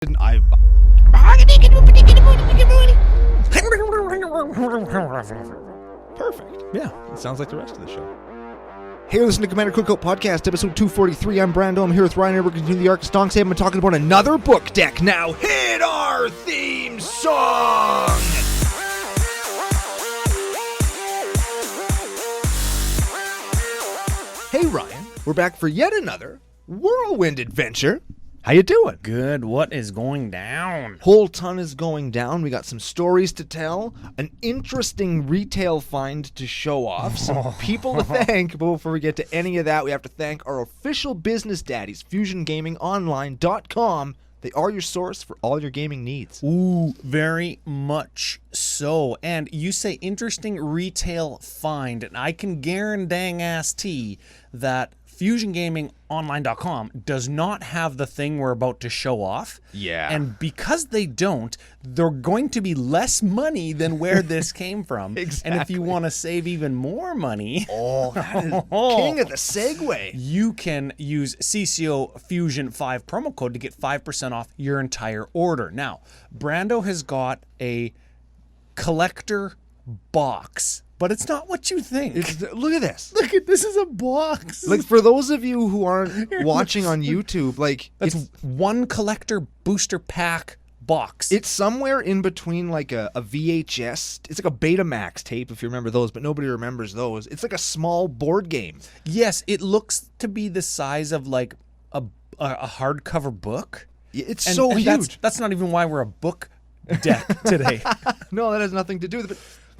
Perfect. Yeah, it sounds like the rest of the show. Hey, listen to Commander Cookout Podcast, episode 243. I'm Brando. I'm here with Ryan. We're continuing the arc of Stonks. I've been talking about another book deck. Now hit our theme song! Hey, Ryan. We're back for yet another whirlwind adventure. How you doing? Good. What is going down? Whole ton is going down. We got some stories to tell, an interesting retail find to show off, some people to thank. But before we get to any of that, we have to thank our official business daddies, FusionGamingOnline.com. They are your source for all your gaming needs. Ooh, very much so. And you say interesting retail find, and I can guarantee that FusionGamingOnline.com does not have the thing we're about to show off. Yeah. And because they don't, they're going to be less money than where this came from. Exactly. And if you want to save even more money... Oh, that is king of the segue. You can use CCO Fusion 5 promo code to get 5% off your entire order. Now, Brando has got a collector box, but it's not what you think. Look at this. Look at this is a box. Like, for those of you who aren't watching on YouTube, like, That's one collector booster pack box. it's somewhere in between like a VHS. It's like a Betamax tape, if you remember those, but nobody remembers those. It's like a small board game. Yes, it looks to be the size of like a hardcover book. It's And- so and huge. That's not even why we're a book deck today. No, that has nothing to do with it.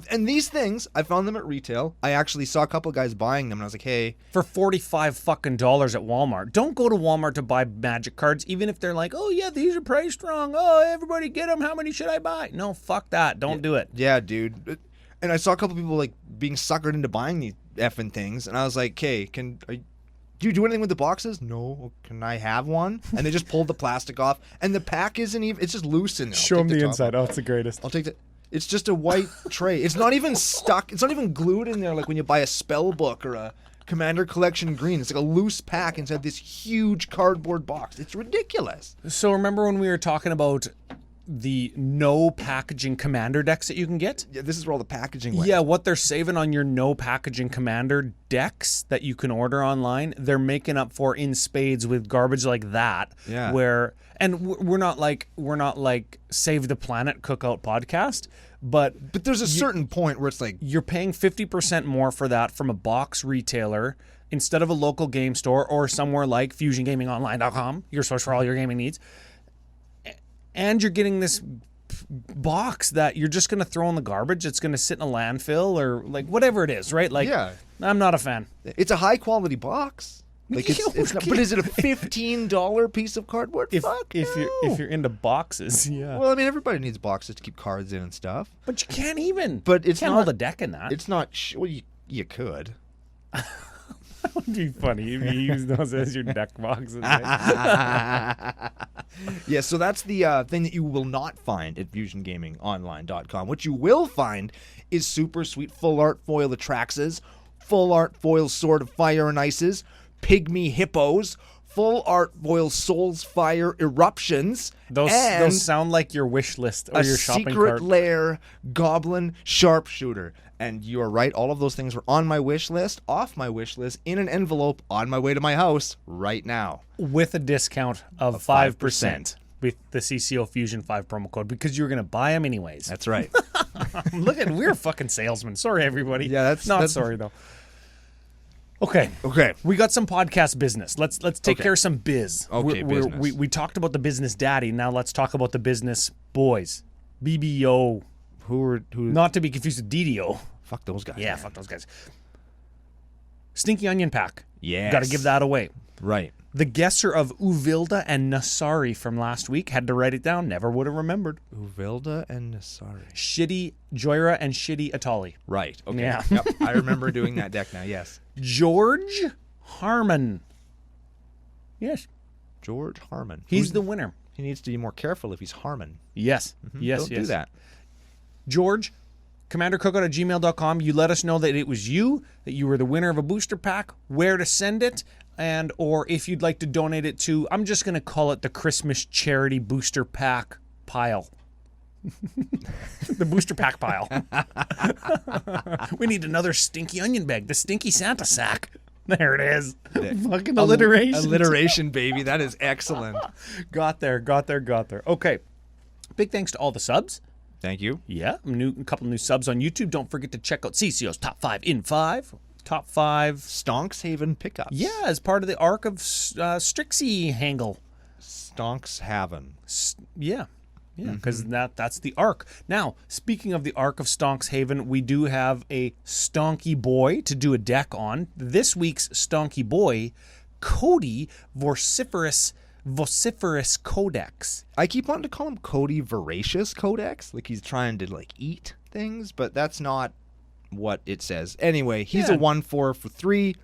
And these things, I found them at retail. I actually saw a couple of guys buying them, and I was like, hey. For $45 fucking dollars at Walmart. Don't go to Walmart to buy Magic cards, even if they're like, oh yeah, these are priced wrong. Oh, everybody get them. How many should I buy? No, fuck that. Don't do it. Yeah, dude. And I saw a couple people like being suckered into buying these effing things, and I was like, hey, do you do anything with the boxes? No. Can I have one? And they just pulled the plastic off, and the pack isn't even, it's just loose in there. Show them the inside. Oh, it's the greatest. I'll take the... It's just a white tray. It's not even stuck. It's not even glued in there like when you buy a spell book or a Commander Collection Green. It's like a loose pack inside this huge cardboard box. It's ridiculous. So remember when we were talking about the no packaging commander decks that you can get? Yeah, this is where all the packaging went. Yeah, what they're saving on your no packaging commander decks that you can order online, they're making up for in spades with garbage like that. Yeah. We're not like Save the Planet Cookout podcast, but But there's a certain point where it's like, you're paying 50% more for that from a box retailer instead of a local game store or somewhere like FusionGamingOnline.com, your source for all your gaming needs. And you're getting this box that you're just going to throw in the garbage. It's going to sit in a landfill or like whatever it is, right? Like, yeah, I'm not a fan. it's a high quality box. Like it's not, but is it a $15 piece of cardboard? If Fuck no. you're into boxes, yeah. Well, I mean, everybody needs boxes to keep cards in and stuff. But you can't even. But it's you can't not hold a deck in that. It's not. Well, you could. That would be funny if you use those as your deck boxes. Yeah, so that's the thing that you will not find at FusionGamingOnline.com. What you will find is super sweet full art foil Atraxes, full art foil Sword of Fire and Ices, Pygmy Hippos, full art foil Souls Fire Eruptions, Those sound like your wish list or your shopping secret cart. lair Goblin Sharpshooter. And you are right, all of those things were on my wish list, off my wish list, in an envelope, on my way to my house right now. With a discount of 5% with the CCO Fusion 5 promo code because you're going to buy them anyways. That's right. We're fucking salesmen. Sorry, everybody. Yeah, that's sorry, though. Okay. We got some podcast business. Let's take care of some biz. Okay, business. We talked about the business daddy. Now let's talk about the business boys. BBO. Who? Not to be confused with DDO. Fuck those guys. Yeah, man. fuck those guys. Stinky Onion Pack. Yes. Got to give that away. Right. The guesser of Uvilda and Nasari from last week had to write it down. Never would have remembered. Uvilda and Nasari. Shitty Joyra and Shitty Atali. Right. Okay. Yeah. Yep. I remember doing that deck now. Yes. George Harmon. Yes. George Harmon. He's the winner. He needs to be more careful if he's Harmon. Yes. Yes. Don't yes. do that. George, commandercookout@gmail.com. You let us know that it was you, that you were the winner of a booster pack, where to send it, and or if you'd like to donate it to, I'm just going to call it the Christmas charity booster pack pile. The booster pack pile. We need another stinky onion bag. The stinky Santa sack. There it is. Fucking alliteration. Alliteration, baby. That is excellent. Got there. Okay. Big thanks to all the subs. Thank you. Yeah, a couple new subs on YouTube. Don't forget to check out CCO's Top 5 in 5. Top 5. Strixhaven pickups. Yeah, as part of the arc of Strixhaven. Strixhaven. Yeah, because that's the arc. Now, speaking of the arc of Strixhaven, we do have a Stonky Boy to do a deck on. This week's Stonky Boy, Codie Vociferous Codex. I keep wanting to call him Codie Vociferous Codex, like he's trying to like eat things, but that's not what it says. Anyway, he's a 1/4 for 3.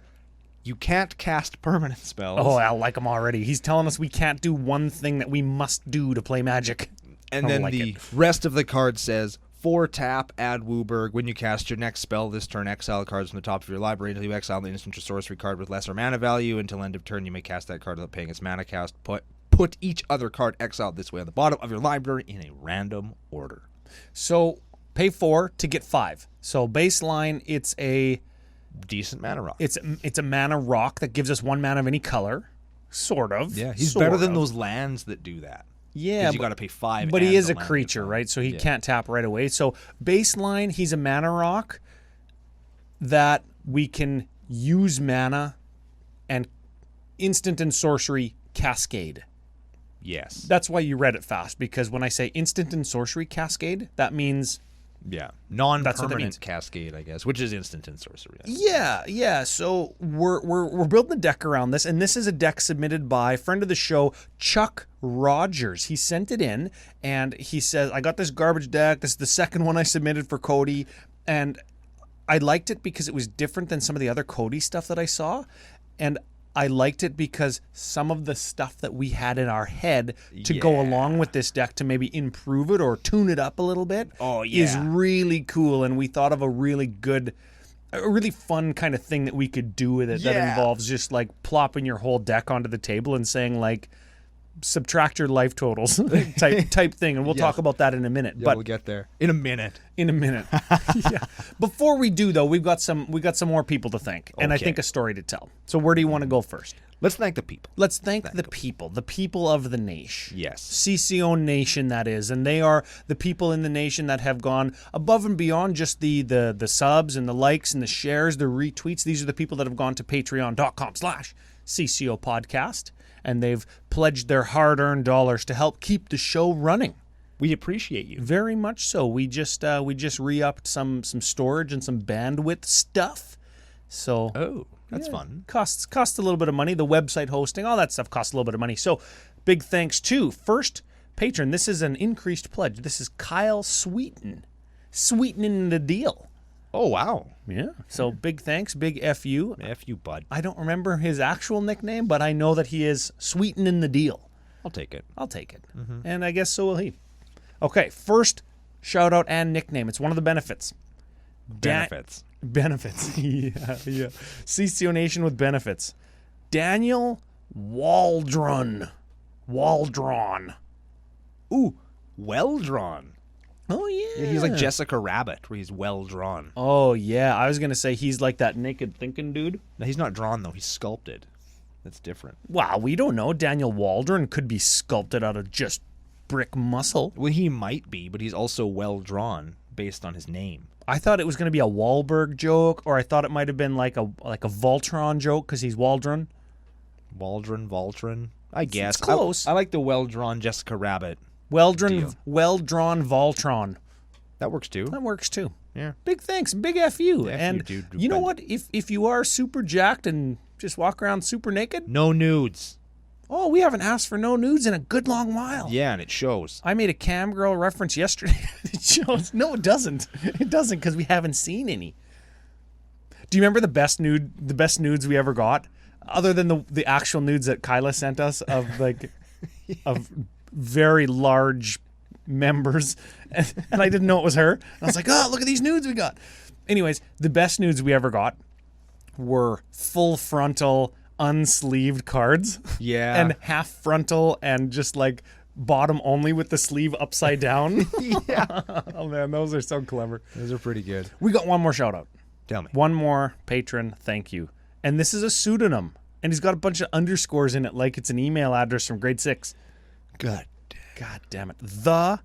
You can't cast permanent spells. Oh, I like him already. He's telling us we can't do one thing that we must do to play Magic. And then the rest of the card says, 4 tap, add Wooburg. When you cast your next spell this turn, exile cards from the top of your library until you exile the instant or sorcery card with lesser mana value. Until end of turn, you may cast that card without paying its mana cost. Put each other card exiled this way on the bottom of your library in a random order. So pay 4 to get 5. So baseline, it's a decent mana rock. It's a mana rock that gives us 1 mana of any color, sort of. Yeah, he's better than those lands that do that. Yeah, because you got to pay 5. But he is a creature, right? So he can't tap right away. So baseline, he's a mana rock that we can use mana and instant and sorcery cascade. Yes. That's why you read it fast, because when I say instant and sorcery cascade, that means non-permanent cascade, I guess, which is instant and sorcery. Yeah. So we're building a deck around this, and this is a deck submitted by friend of the show, Chuck Rogers. He sent it in, and he says, I got this garbage deck. This is the second one I submitted for Cody, and I liked it because it was different than some of the other Cody stuff that I saw, and I liked it because some of the stuff that we had in our head to go along with this deck to maybe improve it or tune it up a little bit is really cool. And we thought of a really fun kind of thing that we could do with it that involves just like plopping your whole deck onto the table and saying like, subtract your life totals type thing, and we'll talk about that in a minute. But we'll get there in a minute. Yeah. Before we do, though, we got some more people to thank, and I think a story to tell. So where do you want to go first? Let's thank the people. Let's thank the people of the nation. Yes. CCO Nation, that is. And they are the people in the nation that have gone above and beyond just the subs and the likes and the shares, the retweets. These are the people that have gone to patreon.com/CCO Podcast. And they've pledged their hard-earned dollars to help keep the show running. We appreciate you very much. So we just re-upped some storage and some bandwidth stuff. So that's fun. Costs a little bit of money. The website hosting, all that stuff costs a little bit of money. So big thanks to first patron. This is an increased pledge. This is Kyle sweetening the deal. Oh, wow. Yeah. So big thanks, big FU. FU, bud. I don't remember his actual nickname, but I know that he is sweetening the deal. I'll take it. Mm-hmm. And I guess so will he. Okay, first shout out and nickname. It's one of the benefits. Benefits. Yeah. CCO Nation with benefits. Daniel Waldron. Ooh, well drawn. Oh, yeah. He's like Jessica Rabbit, where he's well drawn. Oh, yeah. I was going to say he's like that naked thinking dude. No, he's not drawn, though. He's sculpted. That's different. Wow, we don't know. Daniel Waldron could be sculpted out of just brick muscle. Well, he might be, but he's also well drawn based on his name. I thought it was going to be a Wahlberg joke, or I thought it might have been like a Voltron joke because he's Waldron. Voltron. I guess. It's close. I like the well drawn Jessica Rabbit. Well-drawn Voltron. That works too. Yeah. Big thanks. Big F.U. And dude, you know what? If you are super jacked and just walk around super naked. No nudes. Oh, we haven't asked for no nudes in a good long while. Yeah, and it shows. I made a cam girl reference yesterday. It shows. No, it doesn't. It doesn't because we haven't seen any. Do you remember the best nudes we ever got? Other than the actual nudes that Kyla sent us of like of very large members, and I didn't know it was her. And I was like, oh, look at these nudes we got. Anyways, the best nudes we ever got were full frontal unsleeved cards. Yeah. And half frontal and just like bottom only with the sleeve upside down. Yeah. Oh man, those are so clever. Those are pretty good. We got one more shout out. Tell me. One more patron thank you. And this is a pseudonym. And he's got a bunch of underscores in it like it's an email address from grade 6. God damn it. The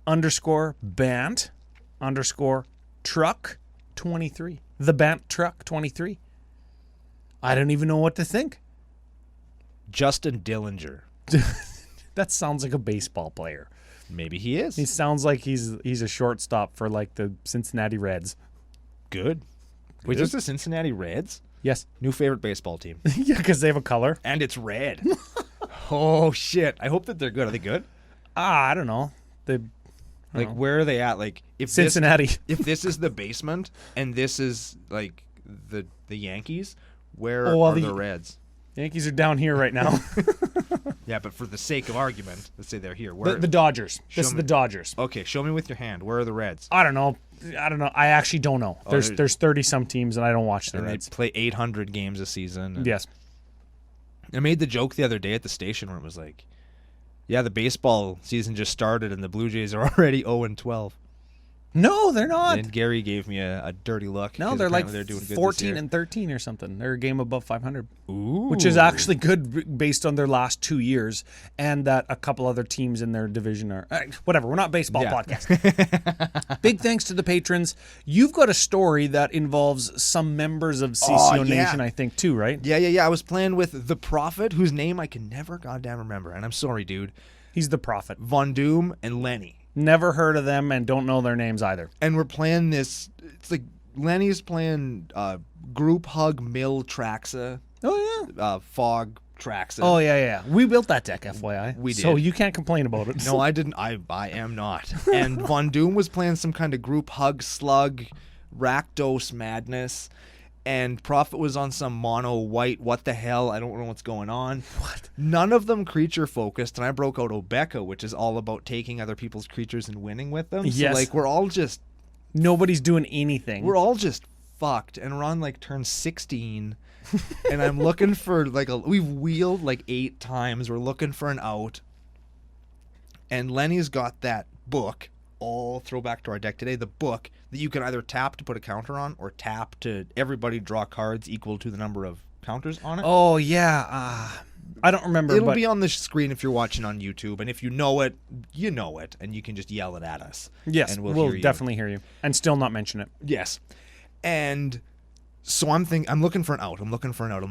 _ Bant _ truck 23. The Bant truck 23. I don't even know what to think. Justin Dillinger. That sounds like a baseball player. Maybe he is. He sounds like he's a shortstop for like the Cincinnati Reds. Good. Wait, just the Cincinnati Reds? Yes. New favorite baseball team. Yeah, because they have a color. And it's red. Oh, shit. I hope that they're good. Are they good? I don't know. Where are they at? Like, if Cincinnati. If this is the basement and this is, like, the Yankees, where well, are the Reds? Yankees are down here right now. Yeah, but for the sake of argument, let's say they're here. The Dodgers. This is the Dodgers. Okay, show me with your hand. Where are the Reds? I don't know. I actually don't know. There's 30-some teams, and I don't watch the Reds. They play 800 games a season. Yes. I made the joke the other day at the station where it was like, yeah, the baseball season just started and the Blue Jays are already 0-12. No, they're not. And Gary gave me a dirty look. No, they're like they're doing good 14-13 or something. They're a game above 500. Ooh. Which is actually good based on their last 2 years, and that a couple other teams in their division are whatever. We're not baseball podcast. Big thanks to the patrons. You've got a story that involves some members of CCO Nation, I think, too, right? Yeah. I was playing with the Prophet, whose name I can never goddamn remember, and I'm sorry, dude. He's the Prophet. Von Doom and Lenny. Never heard of them and don't know their names either. And we're playing this. It's like Lenny's playing Group Hug Mill Traxa. Oh, yeah. Fog Traxa. Oh, yeah. We built that deck, FYI. We did. So you can't complain about it. No, I didn't. I am not. And Von Doom was playing some kind of Group Hug Slug Rakdos Madness. And Prophet was on some mono white. What the hell? I don't know what's going on. What? None of them creature focused. And I broke out Obeka, which is all about taking other people's creatures and winning with them. Yes. So, like, we're all just... Nobody's doing anything. We're all just fucked. And we're on, like, turn 16. And I'm looking for, like, we've wheeled, like, 8 times. We're looking for an out. And Lenny's got that book. All throwback to our deck today. The book that you can either tap to put a counter on or tap to everybody draw cards equal to the number of counters on it. Oh, yeah. I don't remember. It'll be on the screen if you're watching on YouTube. And if you know it, you know it. And you can just yell it at us. Yes, and we'll definitely hear you. And still not mention it. Yes. And so I'm looking for an out. I'm looking for an out.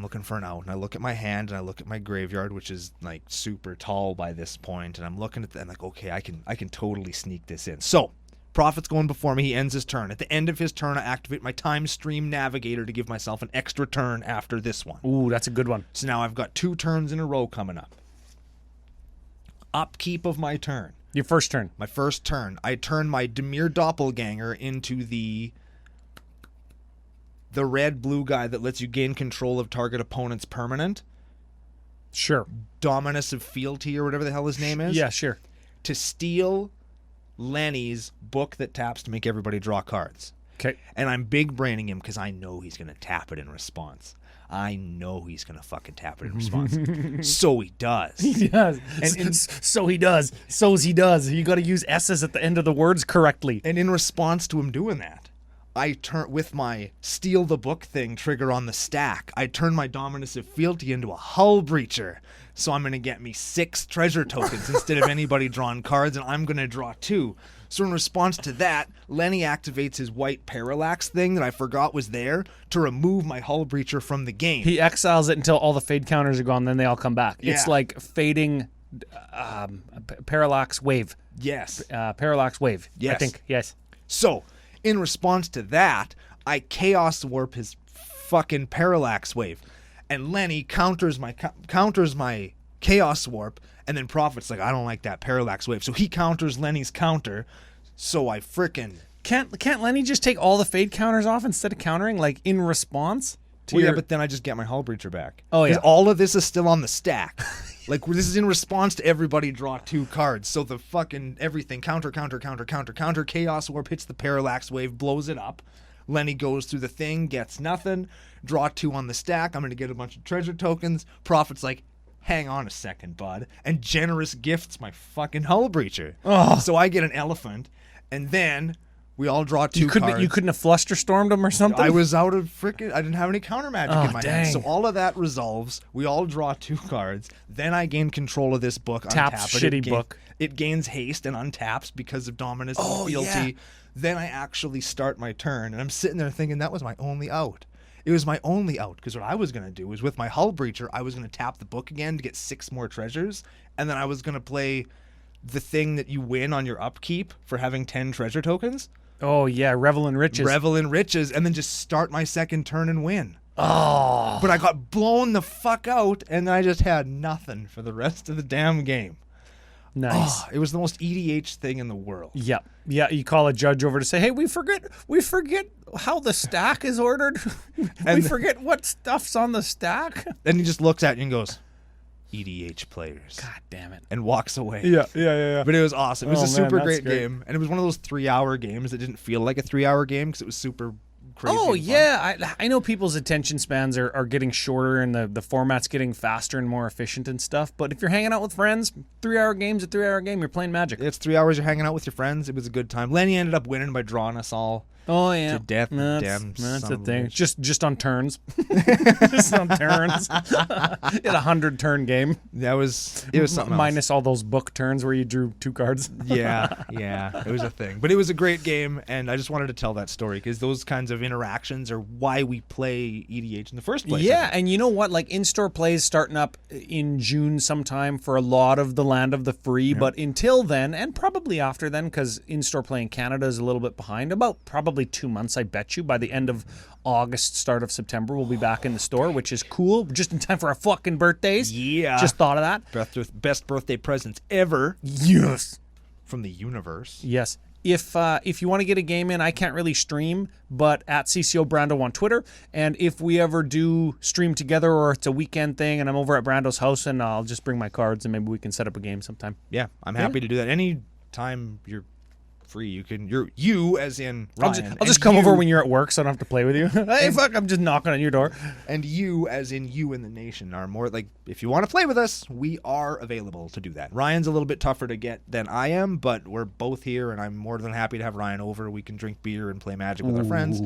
And I look at my hand and I look at my graveyard, which is like super tall by this point. And I'm looking at that and like, okay, I can totally sneak this in. So Prophet's going before me. He ends his turn. At the end of his turn, I activate my Time Stream Navigator to give myself an extra turn after this one. Ooh, that's a good one. So now I've got 2 turns in a row coming up. Upkeep of my turn. Your first turn. My first turn. I turn my Dimir Doppelganger into the red-blue guy that lets you gain control of target opponent's permanent. Sure. Dominus of Fealty or whatever the hell his name is. Yeah, sure. To steal Lenny's book that taps to make everybody draw cards. Okay. And I'm big braining him because I know he's going to tap it in response. I know he's going to fucking tap it in response. So he does. He does. So he does. So's he does. You got to use S's at the end of the words correctly. And in response to him doing that, I turn with my steal the book thing trigger on the stack. I turn my Dominus of Fealty into a Hull Breacher. So I'm going to get me 6 treasure tokens instead of anybody drawing cards, and I'm going to draw 2. So in response to that, Lenny activates his white Parallax thing that I forgot was there to remove my Hull Breacher from the game. He exiles it until all the fade counters are gone, then they all come back. Yeah. It's like fading Parallax Wave. Yes. Parallax Wave. Yes. I think, yes. So, in response to that, I Chaos Warp his fucking Parallax Wave. And Lenny counters my Chaos Warp, and then Prophet's like, I don't like that Parallax Wave. So he counters Lenny's counter, so I frickin'... Can't Lenny just take all the fade counters off instead of countering, like, in response to yeah, but then I just get my Hull Breacher back. Oh, yeah. 'Cause all of this is still on the stack. Like, this is in response to everybody draw 2 cards. So the fucking everything, counter, Chaos Warp hits the Parallax Wave, blows it up. Lenny goes through the thing, gets nothing. Draw 2 on the stack. I'm going to get a bunch of treasure tokens. Prophet's like, hang on a second, bud. And generous gifts my fucking Hull Breacher. Oh. So I get an elephant. And then we all draw 2 cards. You couldn't have fluster stormed him or something? I was out of freaking... I didn't have any counter magic in my hand. So all of that resolves. We all draw 2 cards. Then I gain control of this book. Taps shitty book. It gains haste and untaps because of dominance and fealty. Yeah. Then I actually start my turn. And I'm sitting there thinking that was my only out. It was my only out, because what I was going to do was with my Hull Breacher, I was going to tap the book again to get 6 more treasures, and then I was going to play the thing that you win on your upkeep for having 10 treasure tokens. Oh, yeah, Revel in Riches. Revel in Riches, and then just start my second turn and win. Oh. But I got blown the fuck out, and I just had nothing for the rest of the damn game. Nice. Oh, it was the most EDH thing in the world. Yeah. Yeah, you call a judge over to say, hey, we forget how the stack is ordered. We forget what stuff's on the stack. Then he just looks at you and goes, EDH players. God damn it. And walks away. Yeah. But it was awesome. It was a super great great game. And it was one of those 3-hour games that didn't feel like a 3-hour game because it was super crazy. Oh, and fun. yeah. I know people's attention spans are getting shorter and the format's getting faster and more efficient and stuff. But if you're hanging out with friends, 3-hour game's a 3-hour game. You're playing Magic. It's 3 hours you're hanging out with your friends. It was a good time. Lenny ended up winning by drawing us all. Oh, yeah. To death. That's son the of a thing. bitch. Just on turns. Just on turns. It's a 100-turn game. It was something else. Minus all those book turns where you drew 2 cards. Yeah. It was a thing. But it was a great game, and I just wanted to tell that story because those kinds of interactions are why we play EDH in the first place. Yeah, and you know what? Like, in-store plays starting up in June sometime for a lot of the Land of the Free, but until then, and probably after then, because in-store play in Canada is a little bit behind, about probably 2 months, I bet you. By the end of August, start of September, we'll be back in the store, which is cool. Just in time for our fucking birthdays. Yeah. Just thought of that. Best birthday presents ever. Yes. From the universe. Yes. If you want to get a game in, I can't really stream, but at CCO Brando on Twitter. And if we ever do stream together or it's a weekend thing and I'm over at Brando's house, and I'll just bring my cards and maybe we can set up a game sometime. Yeah, I'm happy to do that. Any time you're free, you as in Ryan. I'll just come over when you're at work so I don't have to play with you. Hey, fuck, I'm just knocking on your door. And you as in you in the nation are more like, if you want to play with us, we are available to do that. Ryan's a little bit tougher to get than I am, but we're both here and I'm more than happy to have Ryan over. We can drink beer and play Magic with our friends.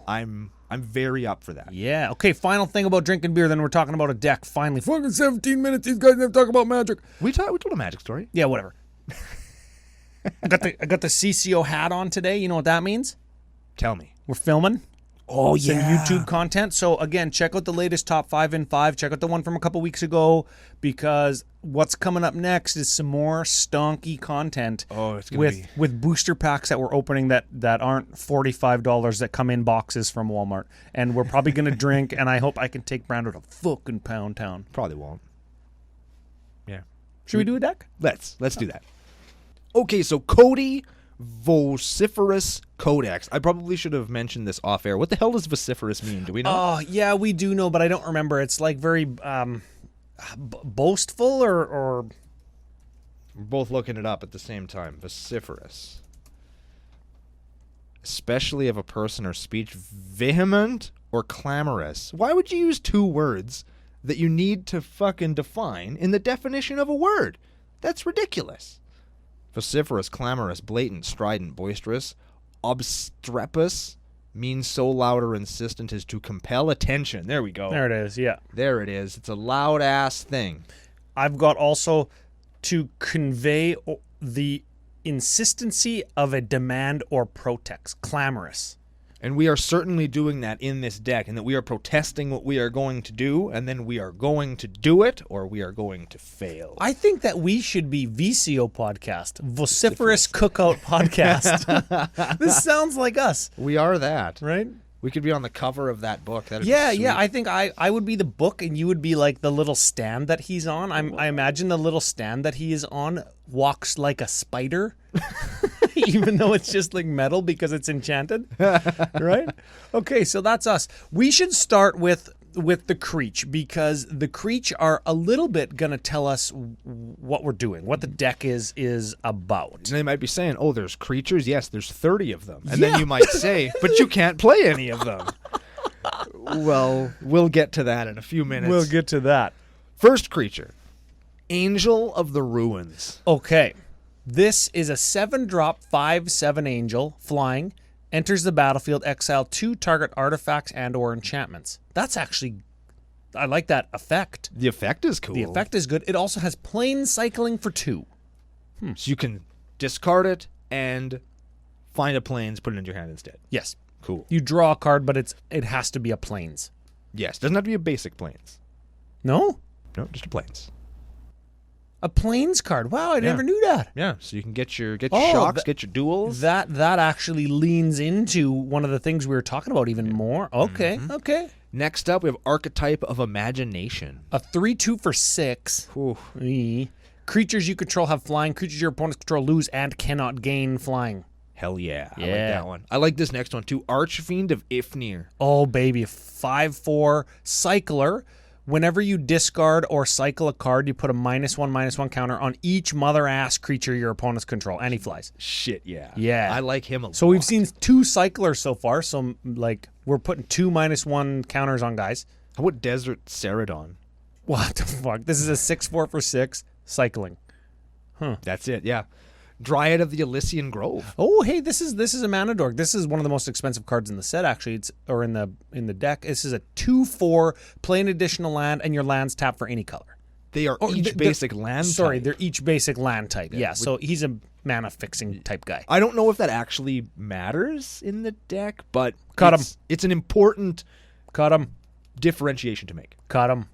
I'm very up for that. Yeah. Okay, final thing about drinking beer, then we're talking about a deck. Finally. Fucking 17 minutes, these guys never talk about Magic. We told a Magic story. Yeah, whatever. I got the CCO hat on today. You know what that means? Tell me. We're filming. Oh, Some YouTube content. So, again, check out the latest Top 5 in 5. Check out the one from a couple weeks ago, because what's coming up next is some more stonky content. Oh, it's going to be... with booster packs that we're opening that aren't $45 that come in boxes from Walmart. And we're probably going to drink, and I hope I can take Brando to fucking Pound Town. Probably won't. Yeah. Should we do a deck? Let's do that. Okay, so Codie Vociferous Codex. I probably should have mentioned this off air. What the hell does vociferous mean? Do we know? Oh, yeah, we do know, but I don't remember. It's like very boastful or... We're both looking it up at the same time. Vociferous. Especially of a person or speech vehement or clamorous. Why would you use 2 words that you need to fucking define in the definition of a word? That's ridiculous. Vociferous, clamorous, blatant, strident, boisterous. Obstreperous means so loud or insistent as to compel attention. There we go. There it is, yeah. There it is. It's a loud-ass thing. I've got also to convey the insistency of a demand or protest. Clamorous. And we are certainly doing that in this deck, and that we are protesting what we are going to do, and then we are going to do it, or we are going to fail. I think that we should be VCO Podcast, Vociferous Cookout Podcast. This sounds like us. We are that. Right? We could be on the cover of that book. That'd be sweet. I think I would be the book, and you would be like the little stand that he's on. I imagine the little stand that he is on walks like a spider. Even though it's just like metal because it's enchanted, right? Okay, so that's us. We should start with with the Creech, because the Creech are a little bit going to tell us what we're doing, what the deck is about. And they might be saying, oh, there's creatures? Yes, there's 30 of them. And then you might say, but you can't play any of them. Well, we'll get to that in a few minutes. We'll get to that. First creature, Angel of the Ruins. Okay. This is a 7-drop, 5/7 angel, flying, enters the battlefield, exile 2 target artifacts and or enchantments. That's actually, I like that effect. The effect is cool. The effect is good. It also has plane cycling for 2. So you can discard it and find a plains, put it into your hand instead. Yes. Cool. You draw a card, but it has to be a plains. Yes, doesn't have to be a basic plains. No? No, just a plains. A plains card. Wow, I never knew that. Yeah, so you can get your shocks, get your duels. That actually leans into one of the things we were talking about even more. Okay, okay. Next up, we have Archetype of Imagination. A 3/2 for 6. Ooh. Creatures you control have flying. Creatures your opponents control lose and cannot gain flying. Hell yeah. I like Yeah. that one. I like this next one too. Archfiend of Ifnir. Oh, baby. 5/4 cycler. Whenever you discard or cycle a card, you put a -1/-1 counter on each mother-ass creature your opponents control. And he flies. Shit, yeah. Yeah. I like him a lot. So we've seen 2 cyclers so far. So, like, we're putting 2 -1 counters on guys. How about Desert Ceradon? What the fuck? This is a 6/4 for 6 cycling. That's it, yeah. Dryad of the Elysian Grove. Oh, hey, this is a mana dork. This is one of the most expensive cards in the set, actually. It's in the deck. This is a 2/4, play an additional land, and your lands tap for any color. They are each basic land type. They're each basic land type. Yeah, so he's a mana fixing type guy. I don't know if that actually matters in the deck, but Cut him. It's an important Cut him. differentiation to make. Cut him.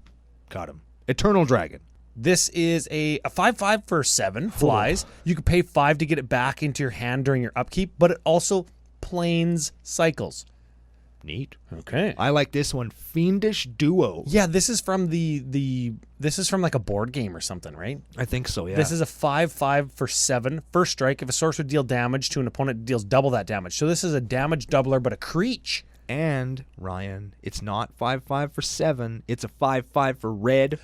Got him. Eternal Dragon. This is a 5/5 for 7, flies. You can pay 5 to get it back into your hand during your upkeep, but it also planes cycles. Neat. Okay. I like this one. Fiendish Duo. Yeah, this is from this is from like a board game or something, right? I think so, yeah. This is a 5/5 for 7. First strike, if a sorcerer deal damage to an opponent, it deals double that damage. So this is a damage doubler, but a Creech. And, Ryan, it's not 5/5 for 7. It's a 5/5 for red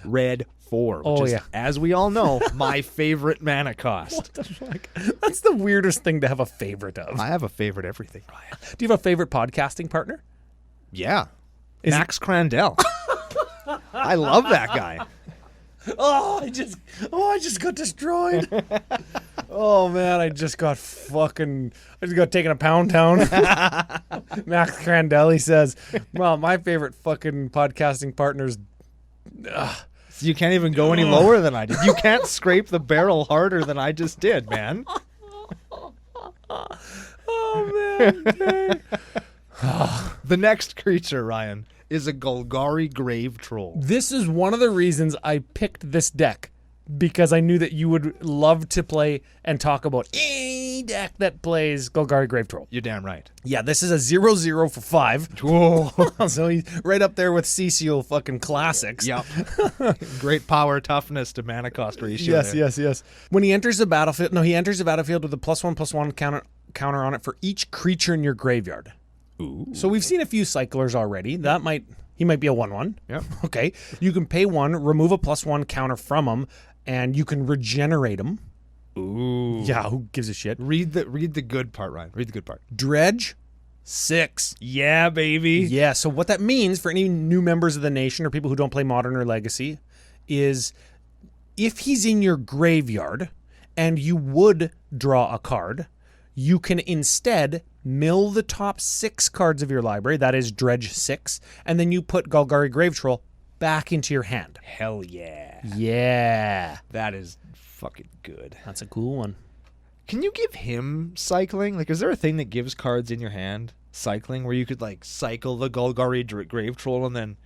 4. Which is, as we all know, my favorite mana cost. What the fuck? That's the weirdest thing to have a favorite of. I have a favorite everything, Ryan. Do you have a favorite podcasting partner? Yeah. Max Crandell. I love that guy. I just got destroyed. Oh man, I just got taken to Pound Town. Max Crandelli says, well, my favorite fucking podcasting partner's So you can't even go any lower than I did. You can't scrape the barrel harder than I just did, man. Oh man. Dang. The next creature, Ryan, is a Golgari Grave Troll. This is one of the reasons I picked this deck, because I knew that you would love to play and talk about any deck that plays Golgari Grave Troll. You're damn right. Yeah, this is a 0/0 for 5. Whoa. So he's right up there with CCO fucking classics. Yep. Great power toughness to mana cost ratio. Yes. When he enters the battlefield, he enters the battlefield with a +1/+1 counter on it for each creature in your graveyard. Ooh. So we've seen a few cyclers already. He might be a 1/1. Yep. Okay. You can pay 1, remove a +1 counter from him, and you can regenerate him. Ooh. Yeah, who gives a shit? Read the good part, Ryan. Read the good part. Dredge 6. Yeah, baby. Yeah, so what that means for any new members of the nation or people who don't play Modern or Legacy is if he's in your graveyard and you would draw a card, you can instead mill the top 6 cards of your library, that is Dredge 6, and then you put Golgari Grave Troll back into your hand. Hell yeah. Yeah. That is fucking good. That's a cool one. Can you give him cycling? Like, is there a thing that gives cards in your hand cycling where you could, like, cycle the Golgari Grave Troll and then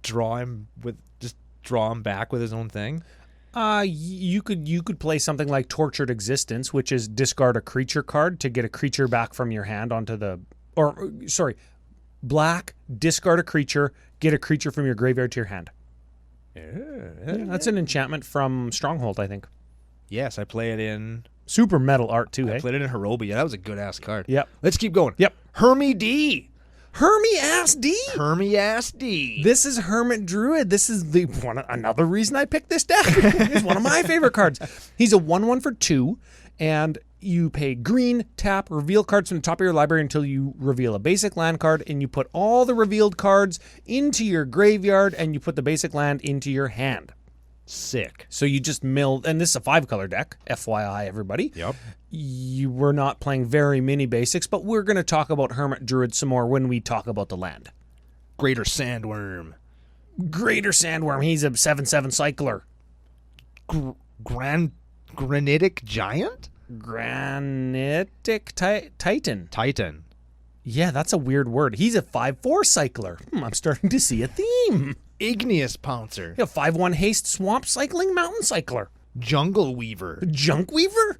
draw him back with his own thing? You could play something like Tortured Existence, which is discard a creature card to get a creature back from your hand black, discard a creature, get a creature from your graveyard to your hand. Yeah, that's an enchantment from Stronghold, I think. Yes, I play it in... Super metal art, too, I played it in Hirobi. Yeah, that was a good-ass card. Yep. Let's keep going. Yep. Hermy D. Hermy-ass D. Hermy-ass D. This is Hermit Druid. This is another reason I picked this deck. It's one of my favorite cards. He's a 1/1 for 2, and you pay green, tap, reveal cards from the top of your library until you reveal a basic land card, and you put all the revealed cards into your graveyard, and you put the basic land into your hand. Sick. So you just mill, and this is a 5-color deck, FYI, everybody. Yep. You were not playing very many basics, but we're going to talk about Hermit Druid some more when we talk about the land. Greater Sandworm. Greater Sandworm. He's a 7/7 cycler. Granitic Giant? Granitic Titan. Titan. Yeah, that's a weird word. He's a 5/4 cycler. I'm starting to see a theme. Igneous Pouncer. Yeah, 5/1 haste swamp cycling mountain cycler. Jungle Weaver. Junk Weaver?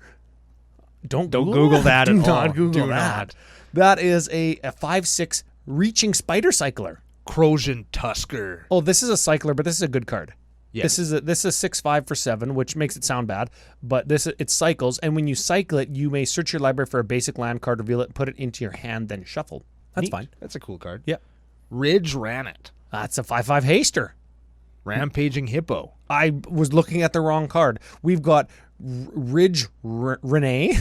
Don't Google that Do at not all. Google Do that. not. That is a 5/6 reaching spider cycler. Crozian Tusker. Oh, this is a cycler, but this is a good card. Yes. This is 6/5 for 7, which makes it sound bad, but it cycles, and when you cycle it, you may search your library for a basic land card, reveal it, put it into your hand, then shuffle. That's Neat. fine. That's a cool card. Yeah. Ridge Ranit. That's a 5/5 haster. Rampaging Hippo. I was looking at the wrong card. We've got Ridge Renee.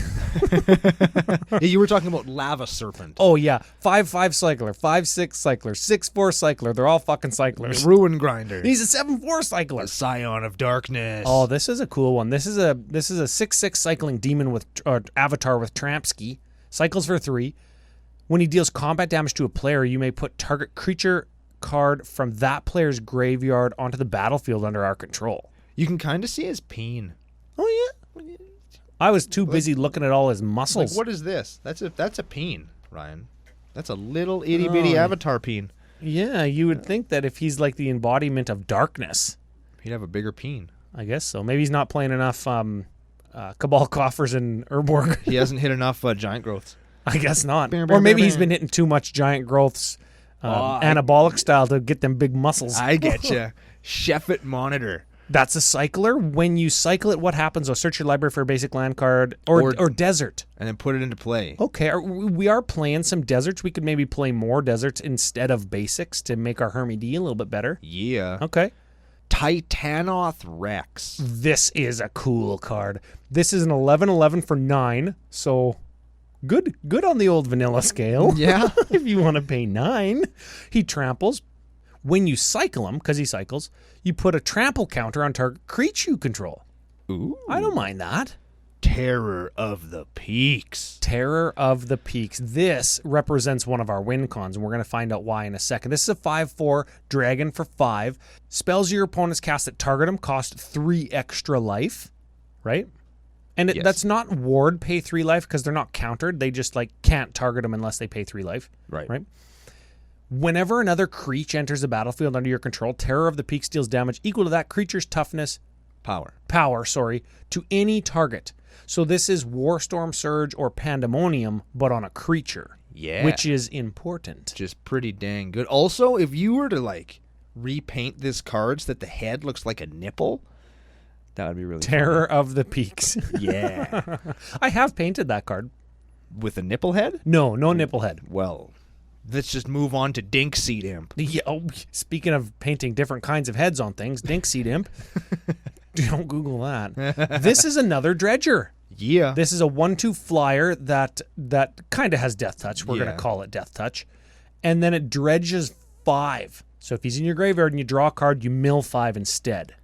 Yeah, you were talking about Lava Serpent. Oh, yeah. 5/5 cycler, 5/6 cycler, 6/4 cycler. They're all fucking cyclers. Ruin Grinder. He's a 7/4 cycler. The Scion of Darkness. Oh, this is a cool one. This is a 6/6 cycling demon with avatar with Trampsky. Cycles for 3. When he deals combat damage to a player, you may put target creature card from that player's graveyard onto the battlefield under our control. You can kind of see his peen. Oh yeah. I was too busy looking at all his muscles. Like, what is this? That's a peen, Ryan. That's a little itty bitty avatar peen. Yeah, you would think that if he's like the embodiment of darkness, He'd have a bigger peen. I guess so. Maybe he's not playing enough Cabal Coffers and Urborg. He hasn't hit enough giant growths. I guess not. Or maybe he's been hitting too much giant growths, anabolic style to get them big muscles. I get you. Sheffet Monitor. That's a cycler. When you cycle it, what happens? I'll search your library for a basic land card or desert. And then put it into play. Okay, we are playing some deserts. We could maybe play more deserts instead of basics to make our Hermy D a little bit better. Yeah. Okay. Titanoth Rex. This is a cool card. This is an 11/11 for 9, so good on the old vanilla scale. Yeah. If you want to pay 9. He tramples. When you cycle him, because he cycles, you put a trample counter on target creature you control. Ooh. I don't mind that. Terror of the Peaks. Terror of the Peaks. This represents one of our win cons, and we're going to find out why in a second. This is a 5/4 dragon for 5. Spells your opponents cast that target them cost 3 extra life, right? And Yes. that's not ward pay 3 life because they're not countered. They just can't target them unless they pay 3 life. Right. Whenever another creature enters the battlefield under your control, Terror of the Peaks deals damage equal to that creature's toughness Power. to any target. So this is Warstorm Surge or Pandemonium, but on a creature. Yeah. Which is important. Just pretty dang good. Also, if you were to repaint this card so that the head looks like a nipple, that would be really Terror of the Peaks. Yeah. I have painted that card. With a nipple head? No nipple head. Well, let's just move on to Dink Seed Imp. Yeah, speaking of painting different kinds of heads on things, Dink Seed Imp. Don't Google that. This is another dredger. Yeah. This is a 1/2 flyer that kind of has Death Touch. We're going Yeah. to call it Death Touch. And then it dredges 5. So if he's in your graveyard and you draw a card, you mill 5 instead.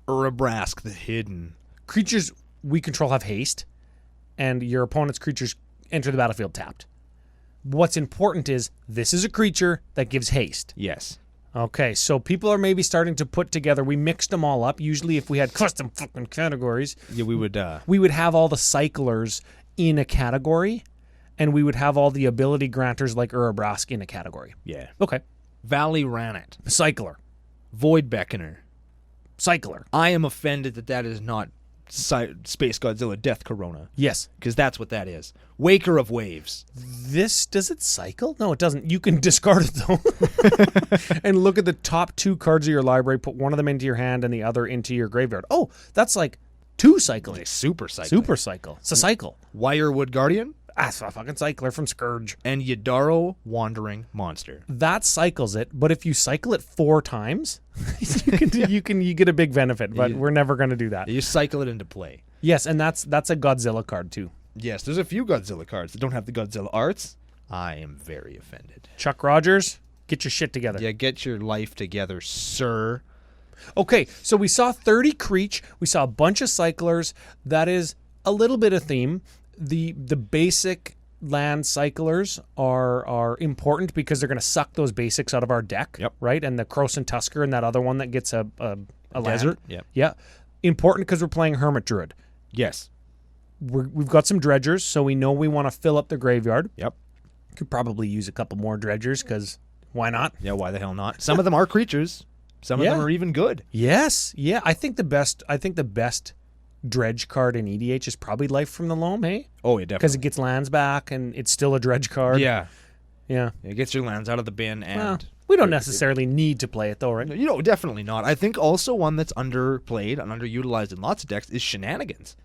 Urabrask the Hidden. Creatures we control have haste, and your opponent's creatures enter the battlefield tapped. What's important is this is a creature that gives haste. Yes. Okay, so people are maybe starting to put together, we mixed them all up. Usually if we had custom fucking categories, Yeah, we would have all the cyclers in a category, and we would have all the ability granters like Urabrask in a category. Yeah. Okay. Valley Ranit. Cycler. Void Beckoner. Cycler. I am offended that is not Space Godzilla Death Corona. Yes. Because that's what that is. Waker of Waves. Does it cycle? No, it doesn't. You can discard it though. And look at the top 2 cards of your library, put one of them into your hand and the other into your graveyard. Oh, that's 2 cycling. Super cycle. Super cycle. It's a cycle. Wirewood Guardian. That's a fucking cycler from Scourge. And Yadaro Wandering Monster. That cycles it, but if you cycle it 4 times, you get a big benefit, but we're never going to do that. You cycle it into play. Yes, and that's a Godzilla card too. Yes, there's a few Godzilla cards that don't have the Godzilla arts. I am very offended. Chuck Rogers, get your shit together. Yeah, get your life together, sir. Okay, so we saw 30 Creech. We saw a bunch of cyclers. That is a little bit of theme. The basic land cyclers are important because they're going to suck those basics out of our deck, right? And the Croson Tusker and that other one that gets a desert. Land. Yeah. Important because we're playing Hermit Druid. Yes. We've got some dredgers, so we know we want to fill up the graveyard. Yep. Could probably use a couple more dredgers because why not? Yeah, why the hell not? Some of them are creatures. Some of them are even good. Yes. Yeah. I think the best dredge card in EDH is probably Life from the Loam, hey? Oh, yeah, definitely. Because it gets lands back and it's still a dredge card. Yeah. Yeah. It gets your lands out of the bin and... we don't necessarily need to play it though, right? You know, definitely not. I think also one that's underplayed and underutilized in lots of decks is Shenanigans.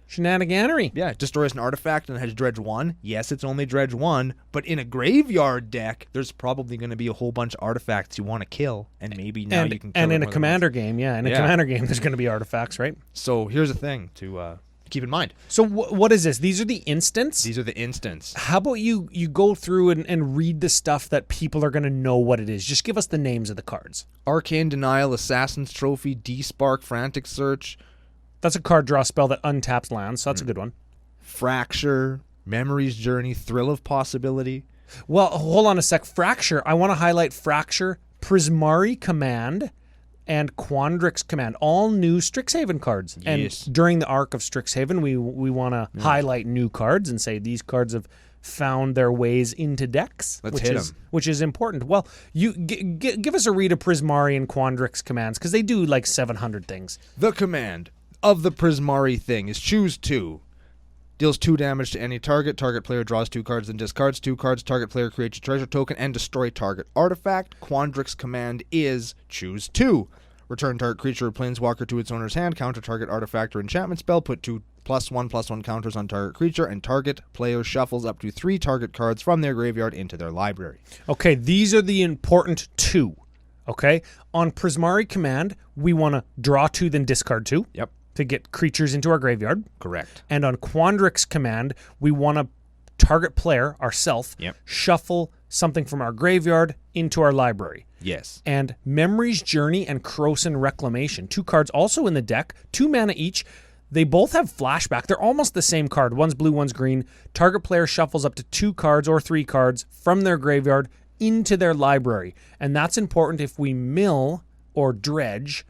Shenaniganery. Yeah, it destroys an artifact and it has dredge 1. Yes, it's only dredge 1, but in a graveyard deck, there's probably going to be a whole bunch of artifacts you want to kill, and maybe now you can kill and it in a more than commander once. game, in a commander game, there's going to be artifacts, right? So here's the thing to keep in mind. So what is this? These are the instants? These are the instants. How about you go through and read the stuff that people are going to know what it is? Just give us the names of the cards. Arcane Denial, Assassin's Trophy, D-Spark, Frantic Search. That's a card draw spell that untaps lands, so that's a good one. Fracture, Memory's Journey, Thrill of Possibility. Well, hold on a sec. Fracture. I want to highlight Fracture, Prismari Command, and Quandrix Command. All new Strixhaven cards. Yes. And during the arc of Strixhaven, we want to highlight new cards and say these cards have found their ways into decks. Let's hit them. Which is important. Well, you give us a read of Prismari and Quandrix commands because they do like 700 things. The command of the Prismari thing is choose 2. Deals 2 damage to any target. Target player draws 2 cards and discards 2 cards. Target player creates a treasure token and destroy target artifact. Quandrix command is choose 2. Return target creature or planeswalker to its owner's hand. Counter target artifact or enchantment spell. Put 2 +1/+1 counters on target creature, and target player shuffles up to 3 target cards from their graveyard into their library. Okay, these are the important 2. Okay? On Prismari command, we want to draw 2, then discard 2. Yep. To get creatures into our graveyard. Correct. And on Quandrix command, we want to target player, ourself, shuffle something from our graveyard into our library. Yes. And Memory's Journey and Croson Reclamation. 2 cards also in the deck, 2 mana each. They both have flashback. They're almost the same card. One's blue, one's green. Target player shuffles up to 2 cards or 3 cards from their graveyard into their library. And that's important if we mill or dredge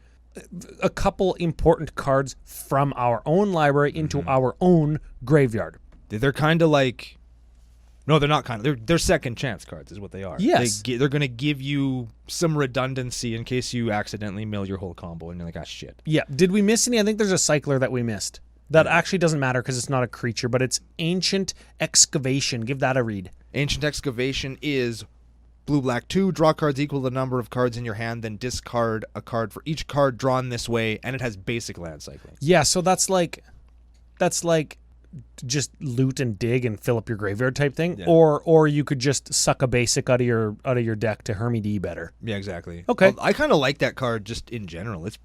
a couple important cards from our own library into our own graveyard. They're kind of like... No, they're not kind of... They're second chance cards is what they are. Yes. They're going to give you some redundancy in case you accidentally mill your whole combo and you're like, ah, shit. Yeah. Did we miss any? I think there's a cycler that we missed. That actually doesn't matter because it's not a creature, but it's Ancient Excavation. Give that a read. Ancient Excavation is... Blue-black 2, draw cards equal to the number of cards in your hand, then discard a card for each card drawn this way, and it has basic land cycling. Yeah, so that's like just loot and dig and fill up your graveyard type thing, or you could just suck a basic out of your deck to Hermy D better. Yeah, exactly. Okay, I kind of like that card just in general. It's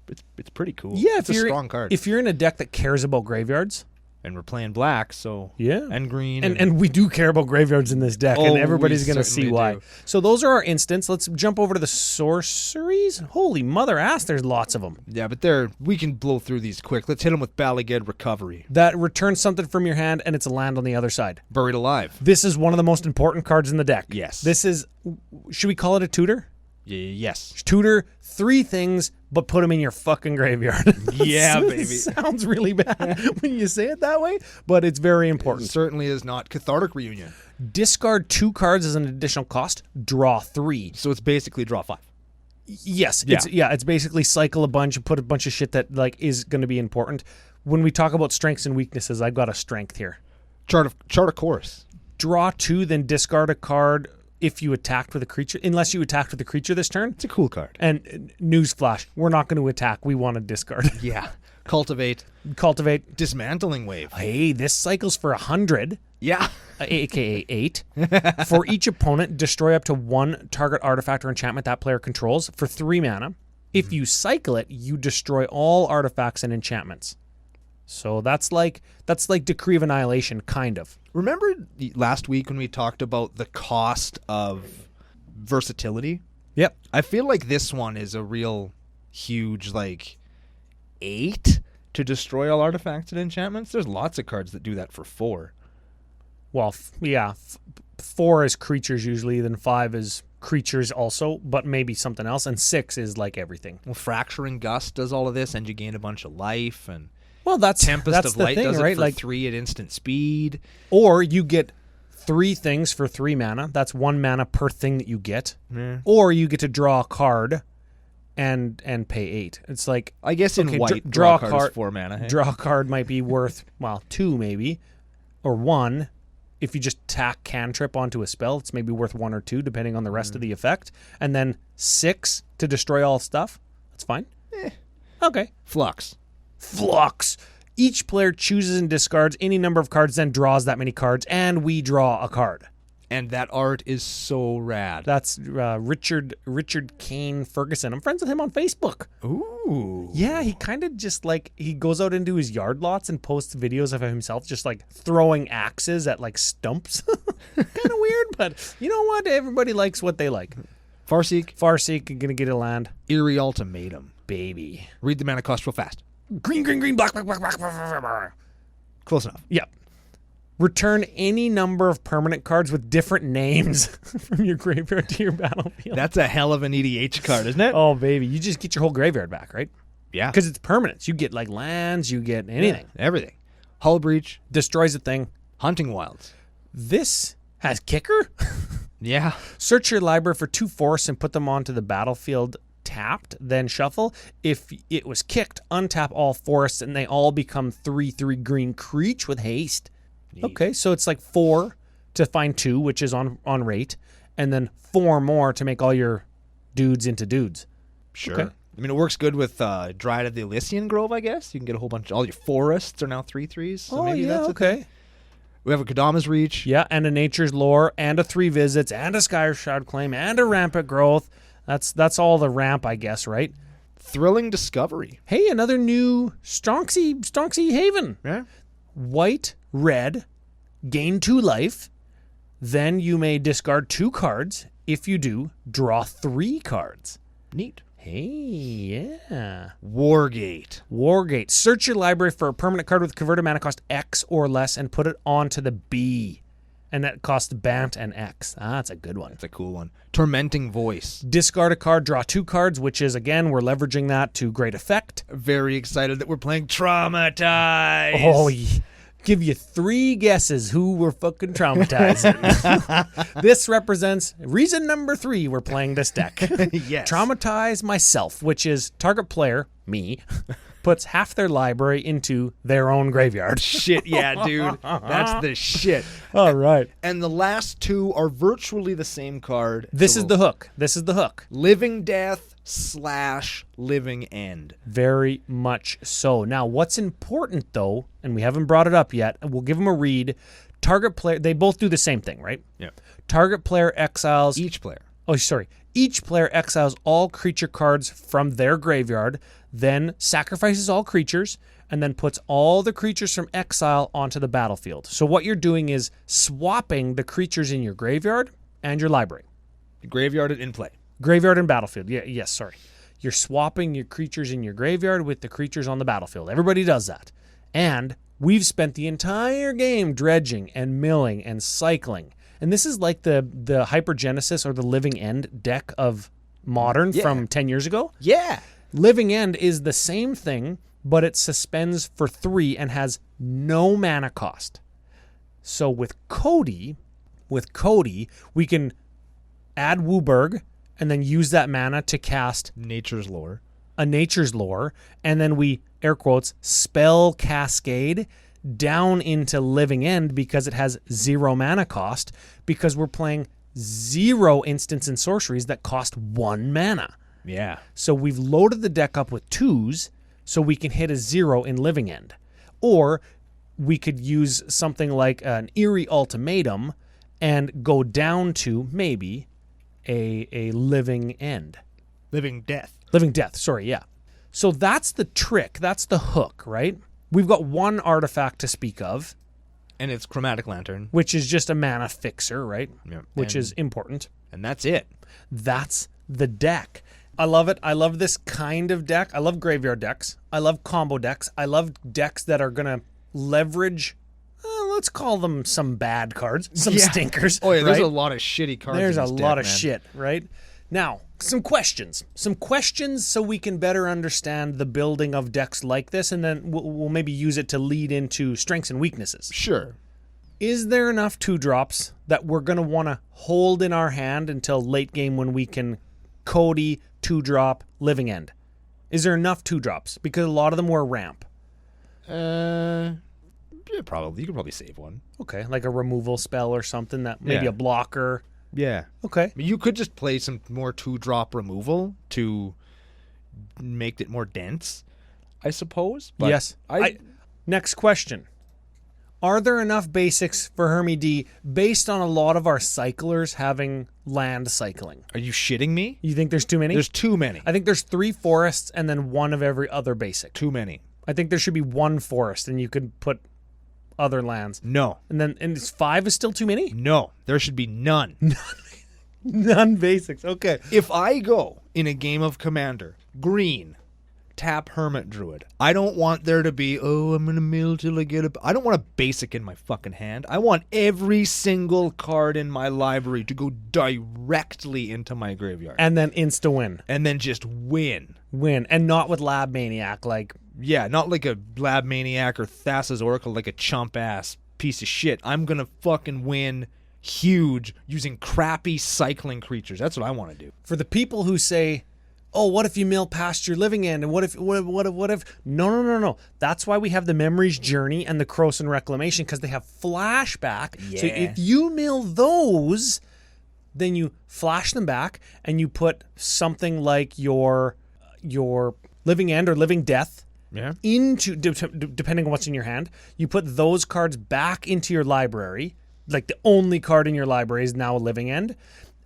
pretty cool. Yeah, it's a strong card. If you're in a deck that cares about graveyards. And we're playing black, so... Yeah. And green. And we do care about graveyards in this deck, and everybody's going to see why. Do. So those are our instants. Let's jump over to the sorceries. Holy mother ass, there's lots of them. Yeah, but we can blow through these quick. Let's hit them with Balaged Recovery. That returns something from your hand, and it's a land on the other side. Buried Alive. This is one of the most important cards in the deck. Yes. This is... Should we call it a tutor? Yes. Tutor 3 things, but put them in your fucking graveyard. Yeah, baby. Sounds really bad when you say it that way, but it's very important. It certainly is not. Cathartic Reunion. Discard 2 cards as an additional cost. Draw 3. So it's basically draw 5. Yes. Yeah. It's basically cycle a bunch and put a bunch of shit that like is going to be important. When we talk about strengths and weaknesses, I've got a strength here. Chart of course. Draw 2, then discard a card if you attacked with a creature, unless you attacked with a creature this turn. It's a cool card. And newsflash, we're not going to attack. We want to discard. Yeah. Cultivate. Dismantling Wave. Hey, this cycles for 100. Yeah. AKA 8. For each opponent, destroy up to one target artifact or enchantment that player controls for 3 mana. If you cycle it, you destroy all artifacts and enchantments. So that's like Decree of Annihilation, kind of. Remember last week when we talked about the cost of versatility? Yep. I feel like this one is a real huge, 8 to destroy all artifacts and enchantments. There's lots of cards that do that for 4. Well, 4 is creatures usually, then 5 is creatures also, but maybe something else, and 6 is like everything. Well, Fracturing Gust does all of this, and you gain a bunch of life, and that's Tempest of the Light thing, does right? it for 3 at instant speed. Or you get 3 things for 3 mana. That's 1 mana per thing that you get. Or you get to draw a card and pay 8. It's like, I guess in white, draw a card is 4 mana. Hey? Draw a card might be worth 2 maybe, or 1. If you just tack Cantrip onto a spell, it's maybe worth 1 or 2 depending on the rest of the effect. And then 6 to destroy all stuff. That's fine. Okay. Flux. Each player chooses and discards any number of cards, then draws that many cards, and we draw a card. And that art is so rad. That's Richard Kane Ferguson. I'm friends with him on Facebook. Ooh. Yeah, he kind of just he goes out into his yard lots and posts videos of himself just throwing axes at stumps. Kind of weird, but you know what? Everybody likes what they like. Farseek, gonna get a land. Eerie Ultimatum. Baby. Read the mana cost real fast. Green, black. Close enough. Yep. Return any number of permanent cards with different names from your graveyard to your battlefield. That's a hell of an EDH card, isn't it? Oh, baby. You just get your whole graveyard back, right? Yeah. Because it's permanents. You get lands, you get anything. Yeah, everything. Hull Breach. Destroys a thing. Hunting Wilds. This has kicker? Yeah. Search your library for 2 forests and put them onto the battlefield tapped, then shuffle. If it was kicked, untap all forests and they all become 3/3 green creature with haste. Neat. Okay, so it's 4 to find 2, which is on rate, and then 4 more to make all your dudes into dudes. Sure. Okay. I mean, it works good with Dryad of the Elysian Grove, I guess. You can get a whole bunch. All your forests are now 3/3s. So maybe that's okay. We have a Kodama's Reach. Yeah, and a Nature's Lore, and a 3 Visits, and a Skyshroud Claim, and a Rampant Growth. That's all the ramp, I guess, right? Thrilling Discovery. Hey, another new Stonksy Haven. Yeah. White, red, gain 2 life. Then you may discard 2 cards. If you do, draw 3 cards. Neat. Hey, yeah. Wargate. Search your library for a permanent card with converted mana cost X or less and put it onto the B. And that costs Bant and X. That's a good one. That's a cool one. Tormenting Voice. Discard a card, draw 2 cards, which is, again, we're leveraging that to great effect. Very excited that we're playing Traumatize. Oh, give you 3 guesses who we're fucking traumatizing. This represents reason number 3 we're playing this deck. Yes. Traumatize myself, which is target player, me, puts half their library into their own graveyard. Shit, yeah, dude. That's the shit. All right. And the last 2 are virtually the same card. This is the hook. Living Death / Living End. Very much so. Now, what's important, though, and we haven't brought it up yet, we'll give them a read. Target player, they both do the same thing, right? Yeah. Target player exiles... Each player exiles all creature cards from their graveyard, then sacrifices all creatures, and then puts all the creatures from exile onto the battlefield. So what you're doing is swapping the creatures in your graveyard and your library. Graveyard and in play. Graveyard and battlefield. Yes, sorry. You're swapping your creatures in your graveyard with the creatures on the battlefield. Everybody does that. And we've spent the entire game dredging and milling and cycling. And this is like the Hypergenesis or the Living End deck of Modern from 10 years ago. Yeah. Living End is the same thing, but it suspends for 3 and has no mana cost. So with Cody, we can add Wooburg and then use that mana to cast Nature's Lore, and then we, air quotes, spell Cascade down into Living End because it has 0 mana cost, because we're playing 0 instants and sorceries that cost 1 mana. Yeah. So we've loaded the deck up with 2s so we can hit a 0 in living end. Or we could use something like an Eerie Ultimatum and go down to maybe a living end. Living death. Living death, sorry, yeah. So that's the trick. That's the hook, right? We've got one artifact to speak of. And it's Chromatic Lantern. Which is just a mana fixer, right? Yeah. Which is important. And that's it. That's the deck. I love it. I love this kind of deck. I love graveyard decks. I love combo decks. I love decks that are going to leverage, let's call them some bad cards, some stinkers. Oh, yeah, right? there's a lot of shitty cards. There's in a this lot deck, of man. shit, right? Now, some questions. Some questions so we can better understand the building of decks like this, and then we'll maybe use it to lead into strengths and weaknesses. Sure. Is there enough 2-drops that we're going to want to hold in our hand until late game when we can Cody 2-drop living end? Is there enough 2-drops? Because a lot of them were ramp. Yeah, probably. You could probably save one. Okay, like a removal spell or something that maybe Yeah. a blocker. Yeah. Okay. I mean, you could just play some more 2-drop removal to make it more dense, I suppose. But yes. Next question. Are there enough basics for Hermie D based on a lot of our cyclers having land cycling? Are you shitting me? You think there's too many? There's too many. I think there's 3 forests and then 1 of every other basic. Too many. I think there should be 1 forest and you could put other lands. No. And then 5 is still too many? No. There should be none. None basics. Okay. If I go in a game of Commander, green, tap Hermit Druid, I don't want there to be, I'm going to mill till I get I don't want a basic in my fucking hand. I want every single card in my library to go directly into my graveyard. And then insta-win. And then just win. Win. And not with Lab Maniac, like... Yeah, not like a Lab Maniac or Thassa's Oracle, like a chump-ass piece of shit. I'm going to fucking win huge using crappy cycling creatures. That's what I want to do. For the people who say, oh, what if you mill past your living end? And what if... No. That's why we have the Memories Journey and the Croson Reclamation, because they have flashback. Yeah. So if you mill those, then you flash them back and you put something like your living end or living death into, depending on what's in your hand, you put those cards back into your library. Like the only card in your library is now a living end.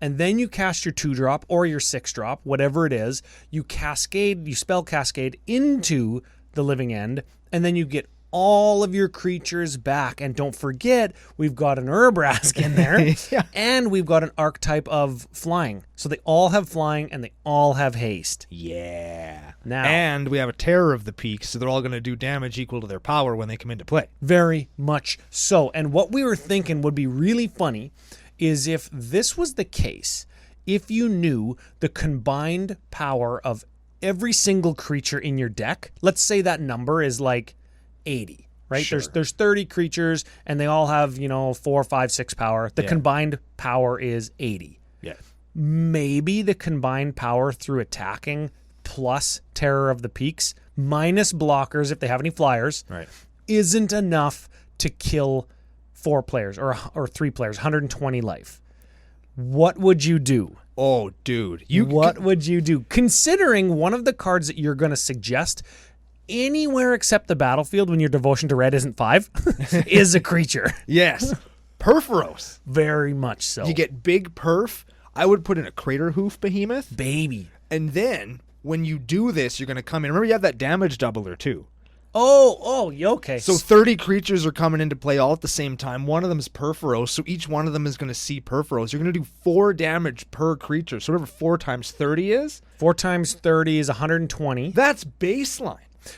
And then you cast your 2-drop or your 6-drop, whatever it is. You spell cascade into the living end, and then you get all of your creatures back. And don't forget, we've got an Urbrask in there, and we've got an archetype of flying. So they all have flying, and they all have haste. Yeah. Now, and we have a Terror of the Peaks, so they're all going to do damage equal to their power when they come into play. Very much so. And what we were thinking would be really funny is if this was the case, if you knew the combined power of every single creature in your deck. Let's say that number is like 80, right? Sure. There's 30 creatures and they all have, 4, 5, 6 power. The combined power is 80. Yeah. Maybe the combined power through attacking plus Terror of the Peaks minus blockers if they have any flyers isn't enough to kill 4 players or 3 players, 120 life. What would you do? Oh, dude. What would you do? Considering one of the cards that you're going to suggest anywhere except the battlefield when your Devotion to Red isn't 5 is a creature. Yes. Perforos. Very much so. You get big perf. I would put in a Crater Hoof Behemoth. Baby. And then when you do this, you're going to come in. Remember, you have that damage doubler too. Oh, okay. So 30 creatures are coming into play all at the same time. One of them is Perforos, so each one of them is going to see Perforos. You're going to do 4 damage per creature. So whatever 4 times 30 is. 4 times 30 is 120. That's baseline.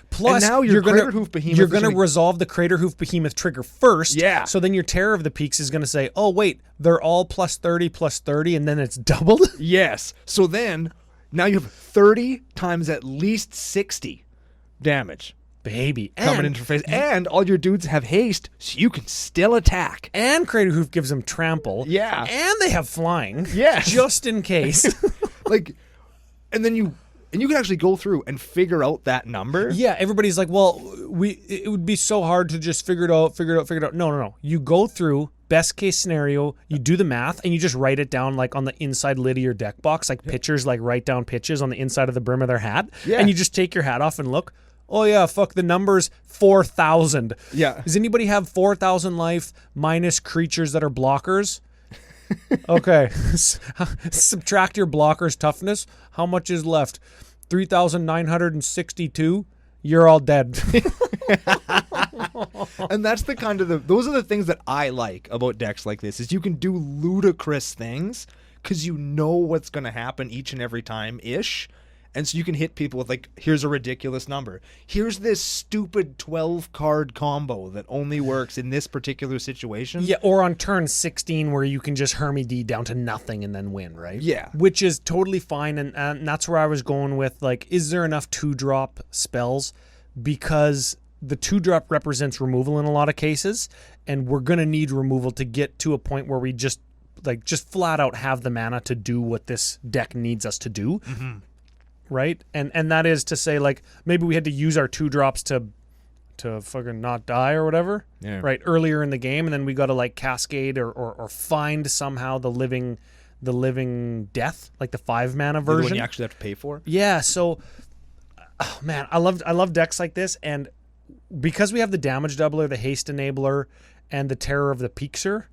Plus, and now you're Crater Hoof Behemoth you're going to resolve the Crater Hoof Behemoth trigger first. Yeah. So then your Terror of the Peaks is going to say, oh, wait, they're all plus 30, and then it's doubled? Yes. So then, now you have 30 times at least 60 damage. Baby. Coming into face. And all your dudes have haste, so you can still attack. And Crater Hoof gives them trample. Yeah. And they have flying. Yes. Just in case. And then you can actually go through and figure out that number. Yeah, everybody's like, well, it would be so hard to just figure it out. No. You go through, best case scenario, you do the math, and you just write it down like on the inside lid of your deck box, like pitchers like write down pitches on the inside of the brim of their hat. Yeah. And you just take your hat off and look, oh yeah, fuck the numbers, 4,000. Yeah. Does anybody have 4,000 life minus creatures that are blockers? Okay. Subtract your blocker's toughness. How much is left? 3,962. You're all dead. And that's the kind of those are the things that I like about decks like this, is you can do ludicrous things because you know what's going to happen each and every time ish. And so you can hit people with like, here's a ridiculous number. Here's this stupid 12 card combo that only works in this particular situation. Yeah, or on turn 16 where you can just Hermy D down to nothing and then win, right? Yeah. Which is totally fine. And that's where I was going with, like, is there enough 2-drop spells? Because the 2-drop represents removal in a lot of cases. And we're going to need removal to get to a point where we just flat out have the mana to do what this deck needs us to do. Mm-hmm. Right? And that is to say, like, maybe we had to use our 2-drops to fucking not die or whatever. Yeah. Right? Earlier in the game, and then we got to like cascade or find somehow the living death, like the 5-mana version. The one you actually have to pay for. Yeah, so oh man, I love decks like this, and because we have the damage doubler, the haste enabler, and the terror of the Peakser,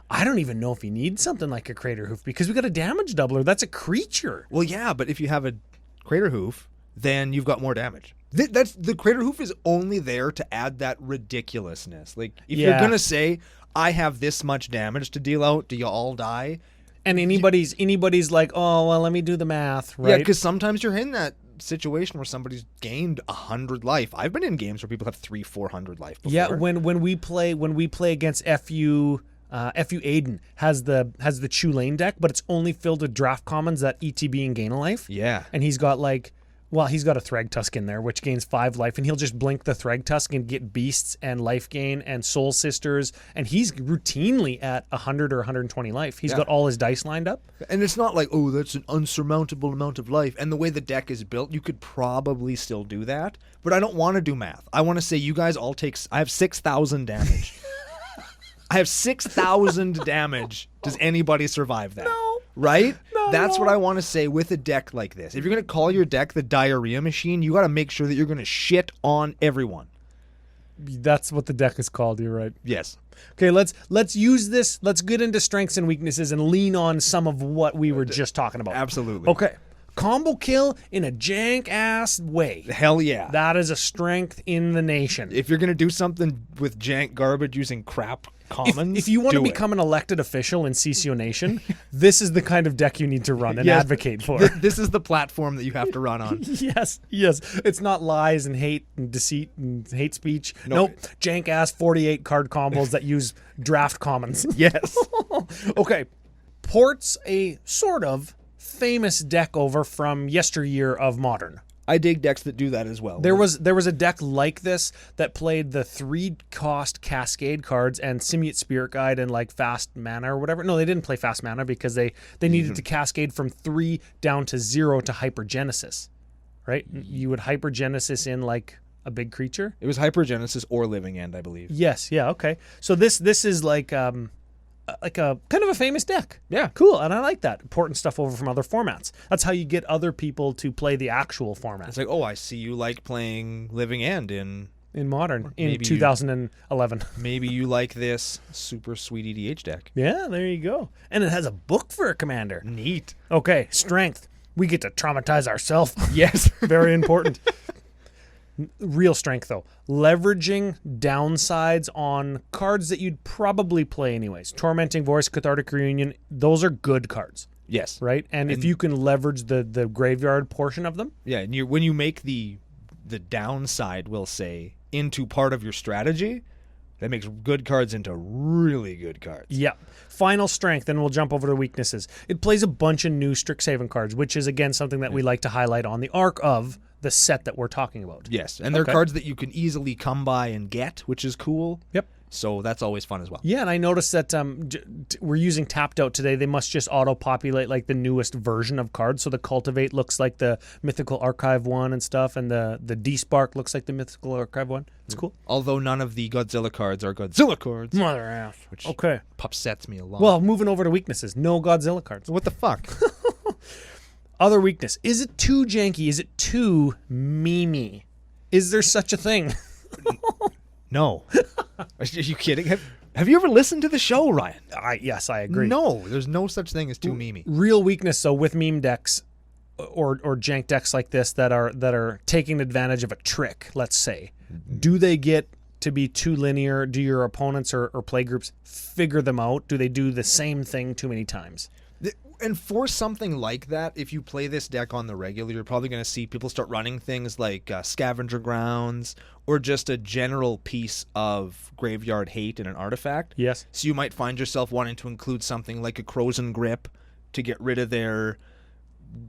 I don't even know if you need something like a Crater Hoof, because we got a damage doubler. That's a creature. Well, yeah, but if you have a Crater Hoof, then you've got more damage. That's the Crater Hoof is only there to add that ridiculousness. Like, if you're gonna say, I have this much damage to deal out, do you all die? And anybody's like, oh well, let me do the math, right? Yeah, because sometimes you're in that situation where somebody's gained 100 life. I've been in games where people have 300-400 life before. Yeah, when we play against FU Aiden has the Chu Lane deck, but it's only filled with draft commons that ETB and gain a life. Yeah. And he's got he's got a Thragtusk in there, which gains 5 life, and he'll just blink the Thragtusk and get beasts and life gain and Soul Sisters, and he's routinely at 100 or 120 life. He's got all his dice lined up. And it's not like, oh, that's an unsurmountable amount of life. And the way the deck is built, you could probably still do that. But I don't want to do math. I want to say you guys all I have 6,000 damage. I have 6,000 damage. Does anybody survive that? No. Right? No. That's what I want to say with a deck like this. If you're going to call your deck the diarrhea machine, you got to make sure that you're going to shit on everyone. That's what the deck is called, you're right. Yes. Okay, let's use this. Let's get into strengths and weaknesses and lean on some of what we were just talking about. Absolutely. Okay. Combo kill in a jank-ass way. Hell yeah. That is a strength in the nation. If you're going to do something with jank garbage using crap commons, if you want to become an elected official in CCO Nation, this is the kind of deck you need to run and advocate for. This is the platform that you have to run on. Yes. It's not lies and hate and deceit and hate speech. Nope. Jank-ass 48 card combos that use draft commons. Yes. Okay. Ports a sort of famous deck over from yesteryear of Modern. I dig decks that do that as well. There was a deck like this that played the 3-cost Cascade cards and Simiut Spirit Guide and like fast mana or whatever. No, they didn't play fast mana because they needed to cascade from 3 down to 0 to Hypergenesis. Right? You would Hypergenesis in like a big creature. It was Hypergenesis or Living End, I believe. Yes, yeah, okay. So this is like a kind of a famous deck. Yeah. Cool, and I like that. Porting stuff over from other formats. That's how you get other people to play the actual format. It's like, oh, I see you like playing Living End in Modern in 2011. Maybe you like this super sweet EDH deck. Yeah, there you go. And it has a book for a commander. Neat. Okay, strength. We get to traumatize ourselves. Yes. Very important. Real strength, though. Leveraging downsides on cards that you'd probably play anyways. Tormenting Voice, Cathartic Reunion, those are good cards. Yes. Right? And if you can leverage the graveyard portion of them. Yeah, and when you make the downside, we'll say, into part of your strategy, that makes good cards into really good cards. Yeah. Final strength, and we'll jump over to weaknesses. It plays a bunch of new Strixhaven cards, which is, again, something that we like to highlight on the arc of the set that we're talking about. Yes, and they're cards that you can easily come by and get, which is cool. Yep. So that's always fun as well. Yeah, and I noticed that we're using Tapped Out today. They must just auto-populate like the newest version of cards. So the Cultivate looks like the Mythical Archive one and stuff, and the Despark looks like the Mythical Archive one. It's cool. Although none of the Godzilla cards are Godzilla cards. Mother ass. Which upsets me a lot. Well, moving over to weaknesses. No Godzilla cards. What the fuck? Other weakness. Is it too janky? Is it too memey? Is there such a thing? No. Are you kidding? Have you ever listened to the show, Ryan? Yes, I agree. No, there's no such thing as too memey. Real weakness, though, with meme decks or jank decks like this that are taking advantage of a trick, let's say. Do they get to be too linear? Do your opponents or play groups figure them out? Do they do the same thing too many times? And for something like that, if you play this deck on the regular, you're probably going to see people start running things like Scavenger Grounds or just a general piece of Graveyard Hate in an artifact. Yes. So you might find yourself wanting to include something like a Crozen Grip to get rid of their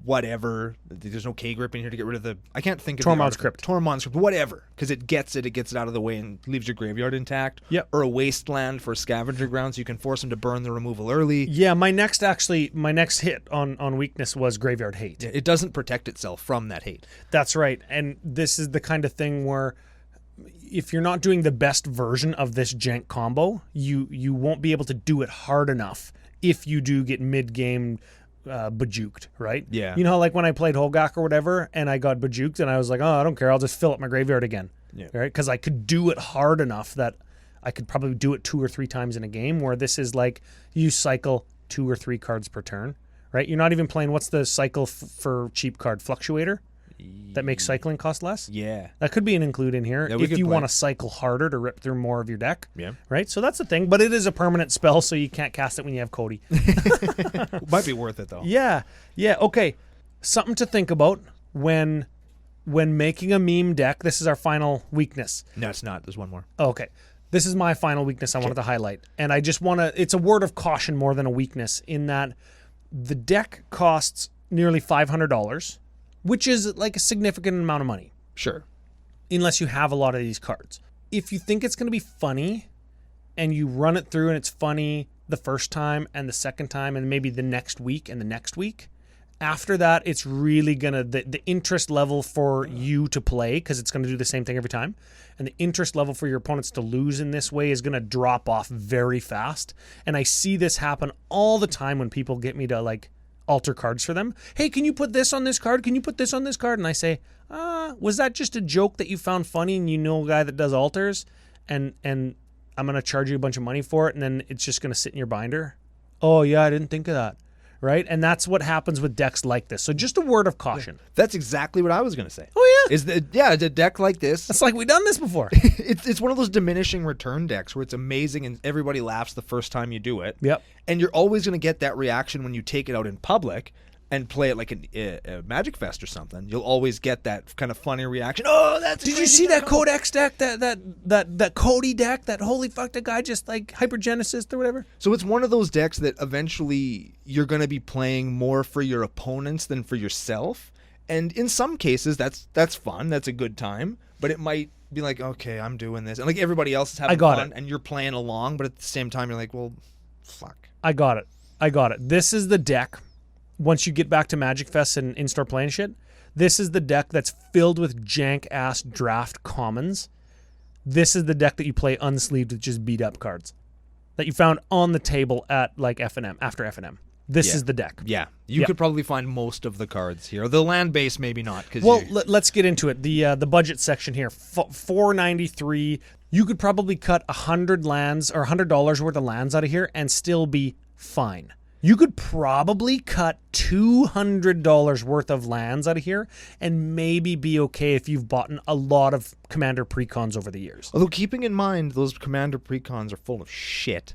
whatever. There's no K-Grip in here to get rid of the... I can't think of Tormod's Crypt. Tormod's Crypt, whatever. Because it gets it out of the way and leaves your graveyard intact. Yep. Or a Wasteland for Scavenger Grounds. You can force them to burn the removal early. Yeah, my next hit on weakness was Graveyard Hate. It doesn't protect itself from that hate. That's right. And this is the kind of thing where if you're not doing the best version of this jank combo, you won't be able to do it hard enough if you do get mid-game bejuked, right? Yeah. You know, like when I played Holgak or whatever and I got bejuked and I was like, oh, I don't care. I'll just fill up my graveyard again. Yeah. Right? Because I could do it hard enough that I could probably do it 2 or 3 times in a game, where this is like you cycle 2 or 3 cards per turn, right? You're not even playing, what's the cycle for cheap card? Fluctuator? That makes cycling cost less? Yeah. That could be an include in here if you want to cycle harder to rip through more of your deck. Yeah. Right? So that's the thing. But it is a permanent spell, so you can't cast it when you have Cody. Might be worth it, though. Yeah. Yeah. Okay. Something to think about when making a meme deck. This is our final weakness. No, it's not. There's one more. Okay. This is my final weakness I wanted to highlight. And I just want to... It's a word of caution more than a weakness in that the deck costs nearly $500, which is like a significant amount of money. Sure. Unless you have a lot of these cards. If you think it's going to be funny and you run it through and it's funny the first time and the second time and maybe the next week and the next week, after that, it's really going to... The interest level for you to play, because it's going to do the same thing every time, and the interest level for your opponents to lose in this way is going to drop off very fast. And I see this happen all the time when people get me to like alter cards for them. Hey, can you put this on this card? Can you put this on this card? And I say, was that just a joke that you found funny and you know a guy that does alters? And I'm going to charge you a bunch of money for it, and then it's just going to sit in your binder? Oh, yeah, I didn't think of that. Right? And that's what happens with decks like this. So just a word of caution. That's exactly what I was going to say. Oh, yeah. It's a deck like this. It's like we've done this before. It's one of those diminishing return decks where it's amazing and everybody laughs the first time you do it. Yep. And you're always going to get that reaction when you take it out in public and play it like a Magic Fest or something. You'll always get that kind of funny reaction. Oh, that's... Did you see that Codex deck, that Cody deck, that holy fuck, that guy just like Hypergenesis or whatever? So it's one of those decks that eventually you're going to be playing more for your opponents than for yourself. And in some cases, that's fun. That's a good time. But it might be like, okay, I'm doing this. And like everybody else is having fun and you're playing along. But at the same time, you're like, well, fuck. I got it. This is the deck. Once you get back to Magic Fest and in-store playing shit, this is the deck that's filled with jank-ass draft commons. This is the deck that you play unsleeved with just beat-up cards that you found on the table at like F&M, after F&M. This is the deck. Yeah. You could probably find most of the cards here. The land base, maybe not. Well, let's get into it. The budget section here, $493. You could probably cut 100 lands or $100 worth of lands out of here and still be fine. You could probably cut $200 worth of lands out of here and maybe be okay if you've bought a lot of Commander precons over the years. Although keeping in mind, those Commander precons are full of shit.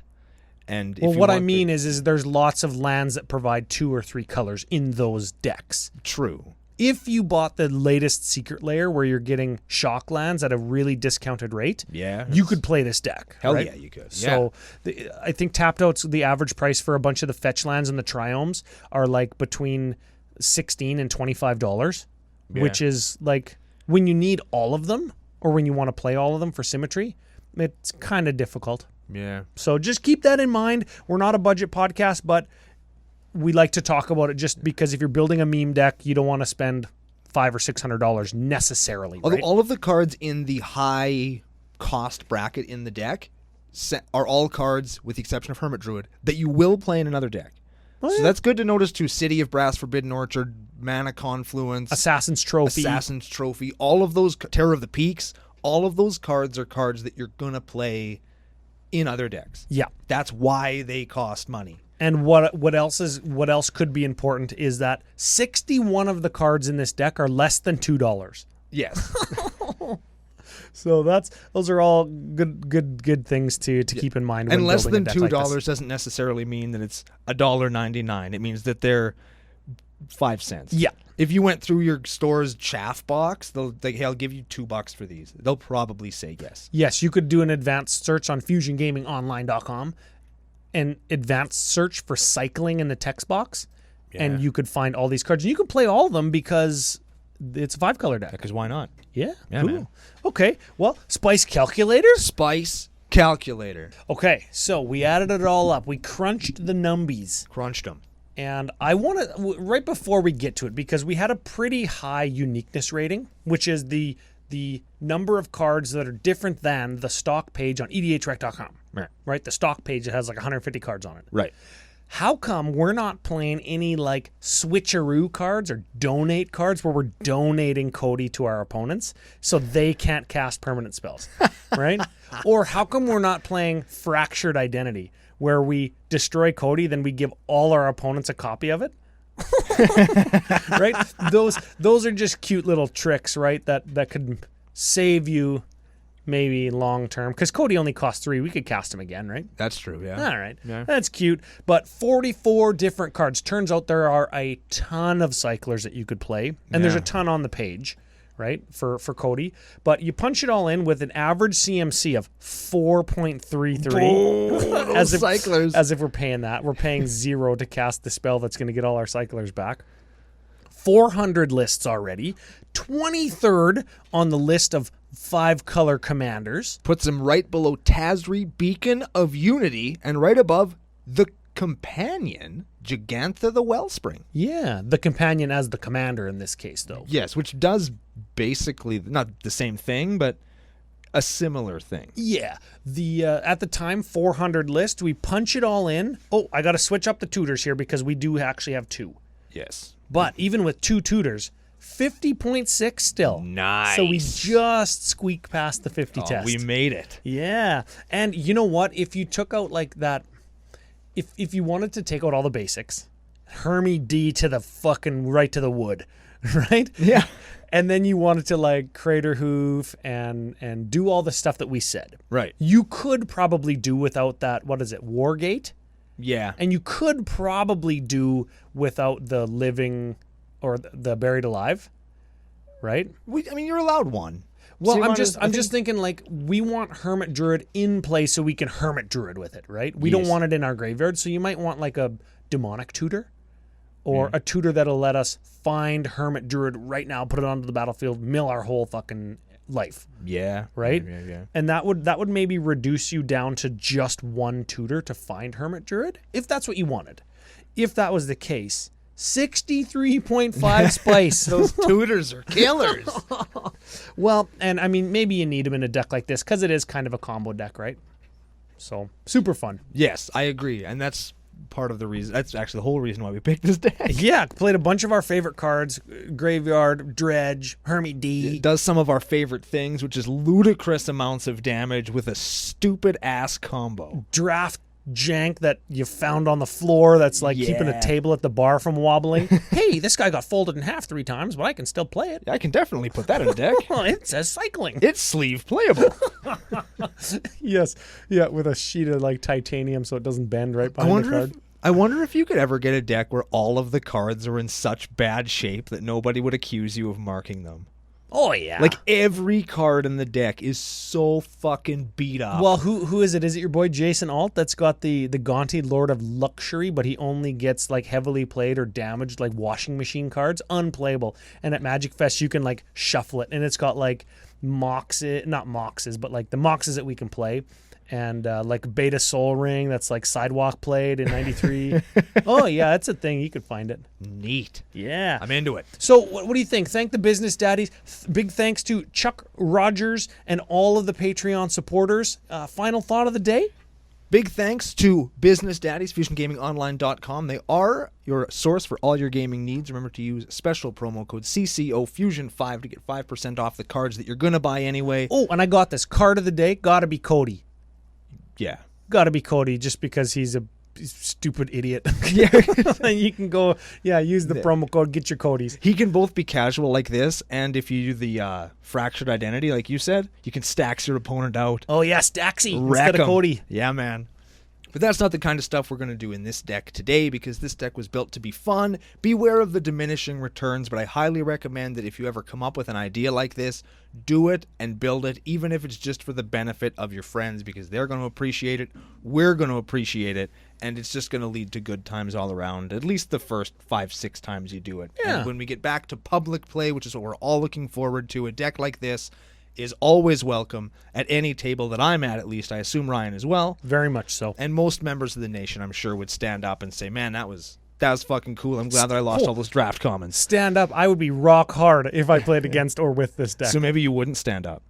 And well, what I mean is there's lots of lands that provide 2 or 3 colors in those decks. True. If you bought the latest Secret Lair where you're getting shock lands at a really discounted rate, you could play this deck. Hell right? yeah, you could. So I think tapped out's the average price for a bunch of the fetch lands and the triomes are like between $16 and $25, which is like when you need all of them or when you want to play all of them for symmetry, it's kind of difficult. Yeah. So just keep that in mind. We're not a budget podcast, but we like to talk about it just because if you're building a meme deck, you don't want to spend $500 or $600 necessarily. Although right? all of the cards in the high cost bracket in the deck are all cards, with the exception of Hermit Druid, that you will play in another deck. Oh, so that's good to notice too. City of Brass, Forbidden Orchard, Mana Confluence, Assassin's Trophy, all of those, Terror of the Peaks, all of those cards are cards that you're going to play in other decks. Yeah. That's why they cost money. And what else could be important is that 61 of the cards in this deck are less than $2. Yes. So those are all good things to keep in mind. When and less building than a deck $2 like doesn't necessarily mean that it's $1.99. It means that they're 5 cents. Yeah. If you went through your store's chaff box, hey, I'll give you $2 for these. They'll probably say yes. Yes, you could do an advanced search on FusionGamingOnline.com, an advanced search for cycling in the text box, and you could find all these cards. And you could play all of them because it's a 5-color deck. Because why not? Yeah, Yeah, cool. man. Okay, well, Spice Calculator? Spice Calculator. Okay, so we added it all up. We crunched the numbies. Crunched them. And I want to, right before we get to it, because we had a pretty high uniqueness rating, which is the number of cards that are different than the stock page on edhrec.com. Right? The stock page that has like 150 cards on it. Right. How come we're not playing any like switcheroo cards or donate cards where we're donating Cody to our opponents so they can't cast permanent spells, right? Or how come we're not playing Fractured Identity where we destroy Cody, then we give all our opponents a copy of it? Right? Those are just cute little tricks, right? That could save you maybe long term, because Cody only costs 3. We could cast him again, right? That's true, yeah. All right. Yeah. That's cute. But 44 different cards. Turns out there are a ton of cyclers that you could play. And there's a ton on the page, right, for Cody. But you punch it all in with an average CMC of 4.33. As if we're paying that. We're paying 0 to cast the spell that's going to get all our cyclers back. 400 lists already. 23rd on the list of 5-color commanders. Puts him right below Tazri, Beacon of Unity, and right above the companion, Gigantha the Wellspring. Yeah, the companion as the commander in this case, though. Yes, which does basically, not the same thing, but a similar thing. Yeah. The at the time, 400 list, we punch it all in. Oh, I got to switch up the tutors here because we do actually have 2. Yes. But even with 2 tutors, 50.6 still. Nice. So we just squeaked past the 50 test. We made it. Yeah. And you know what? If you took out like that, if you wanted to take out all the basics, Hermie D to the fucking right to the wood, right? Yeah. And then you wanted to like Crater Hoof and do all the stuff that we said. Right. You could probably do without that, what is it, Wargate? Yeah. And you could probably do without the living or the buried alive, right? You're allowed one. Well, So I'm just thinking like we want Hermit Druid in play so we can Hermit Druid with it, right? We Yes. don't want it in our graveyard, so you might want like a demonic tutor or a tutor that'll let us find Hermit Druid right now, put it onto the battlefield, mill our whole fucking life. Yeah. Right? Yeah. And that would maybe reduce you down to just one tutor to find Hermit Druid, if that's what you wanted. If that was the case, 63.5 spice. Those tutors are killers. Well, and I mean, maybe you need them in a deck like this because it is kind of a combo deck, right? So, super fun. Yes, I agree. And that's part of the reason. That's actually the whole reason why we picked this deck. Yeah, played a bunch of our favorite cards. Graveyard, Dredge, Hermit D. It does some of our favorite things, which is ludicrous amounts of damage with a stupid-ass combo. Draft jank that you found on the floor that's like keeping a table at the bar from wobbling. Hey, this guy got folded in half 3 times, but I can still play it. I can definitely put that in a deck. Oh, it says cycling. It's sleeve playable. Yes. Yeah, with a sheet of like titanium so it doesn't bend right behind the card. I wonder if you could ever get a deck where all of the cards are in such bad shape that nobody would accuse you of marking them. Oh, yeah. Like, every card in the deck is so fucking beat up. Well, who is it? Is it your boy Jason Alt that's got the Gaunty Lord of Luxury, but he only gets like heavily played or damaged like washing machine cards? Unplayable. And at Magic Fest, you can like shuffle it, and it's got like moxes, not moxes, but like the moxes that we can play. And like Beta Soul Ring that's like sidewalk played in 93. Oh, yeah, that's a thing. You could find it. Neat. Yeah. I'm into it. So what do you think? Thank the business daddies. Big thanks to Chuck Rogers and all of the Patreon supporters. Final thought of the day? Big thanks to Business Daddies, FusionGamingOnline.com. They are your source for all your gaming needs. Remember to use special promo code CCO Fusion5 to get 5% off the cards that you're going to buy anyway. Oh, and I got this. Card of the day, gotta be Cody. Yeah. Gotta be Cody just because he's a stupid idiot. Yeah. You can go, use the promo code, get your Codies. He can both be casual like this, and if you do the fractured identity, like you said, you can stax your opponent out. Oh, yeah, Staxy Wreck instead of 'em. Cody. Yeah, man. But that's not the kind of stuff we're going to do in this deck today, because this deck was built to be fun. Beware of the diminishing returns, but I highly recommend that if you ever come up with an idea like this, do it and build it, even if it's just for the benefit of your friends, because they're going to appreciate it, we're going to appreciate it, and it's just going to lead to good times all around, at least the first 5-6 times you do it. Yeah. And when we get back to public play, which is what we're all looking forward to, a deck like this is always welcome at any table that I'm at least. I assume Ryan as well. Very much so. And most members of the nation, I'm sure, would stand up and say, man, that was fucking cool. I'm glad that I lost all those draft commons. Stand up. I would be rock hard if I played against or with this deck. So maybe you wouldn't stand up.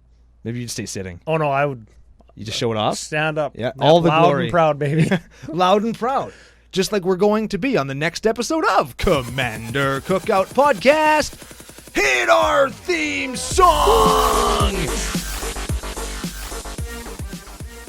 Maybe you'd stay sitting. Oh, no, I would You just show it off? stand up. Yeah, all the loud glory. and proud, baby. Loud and proud. Just like we're going to be on the next episode of Commander Cookout Podcast. Hit our theme song!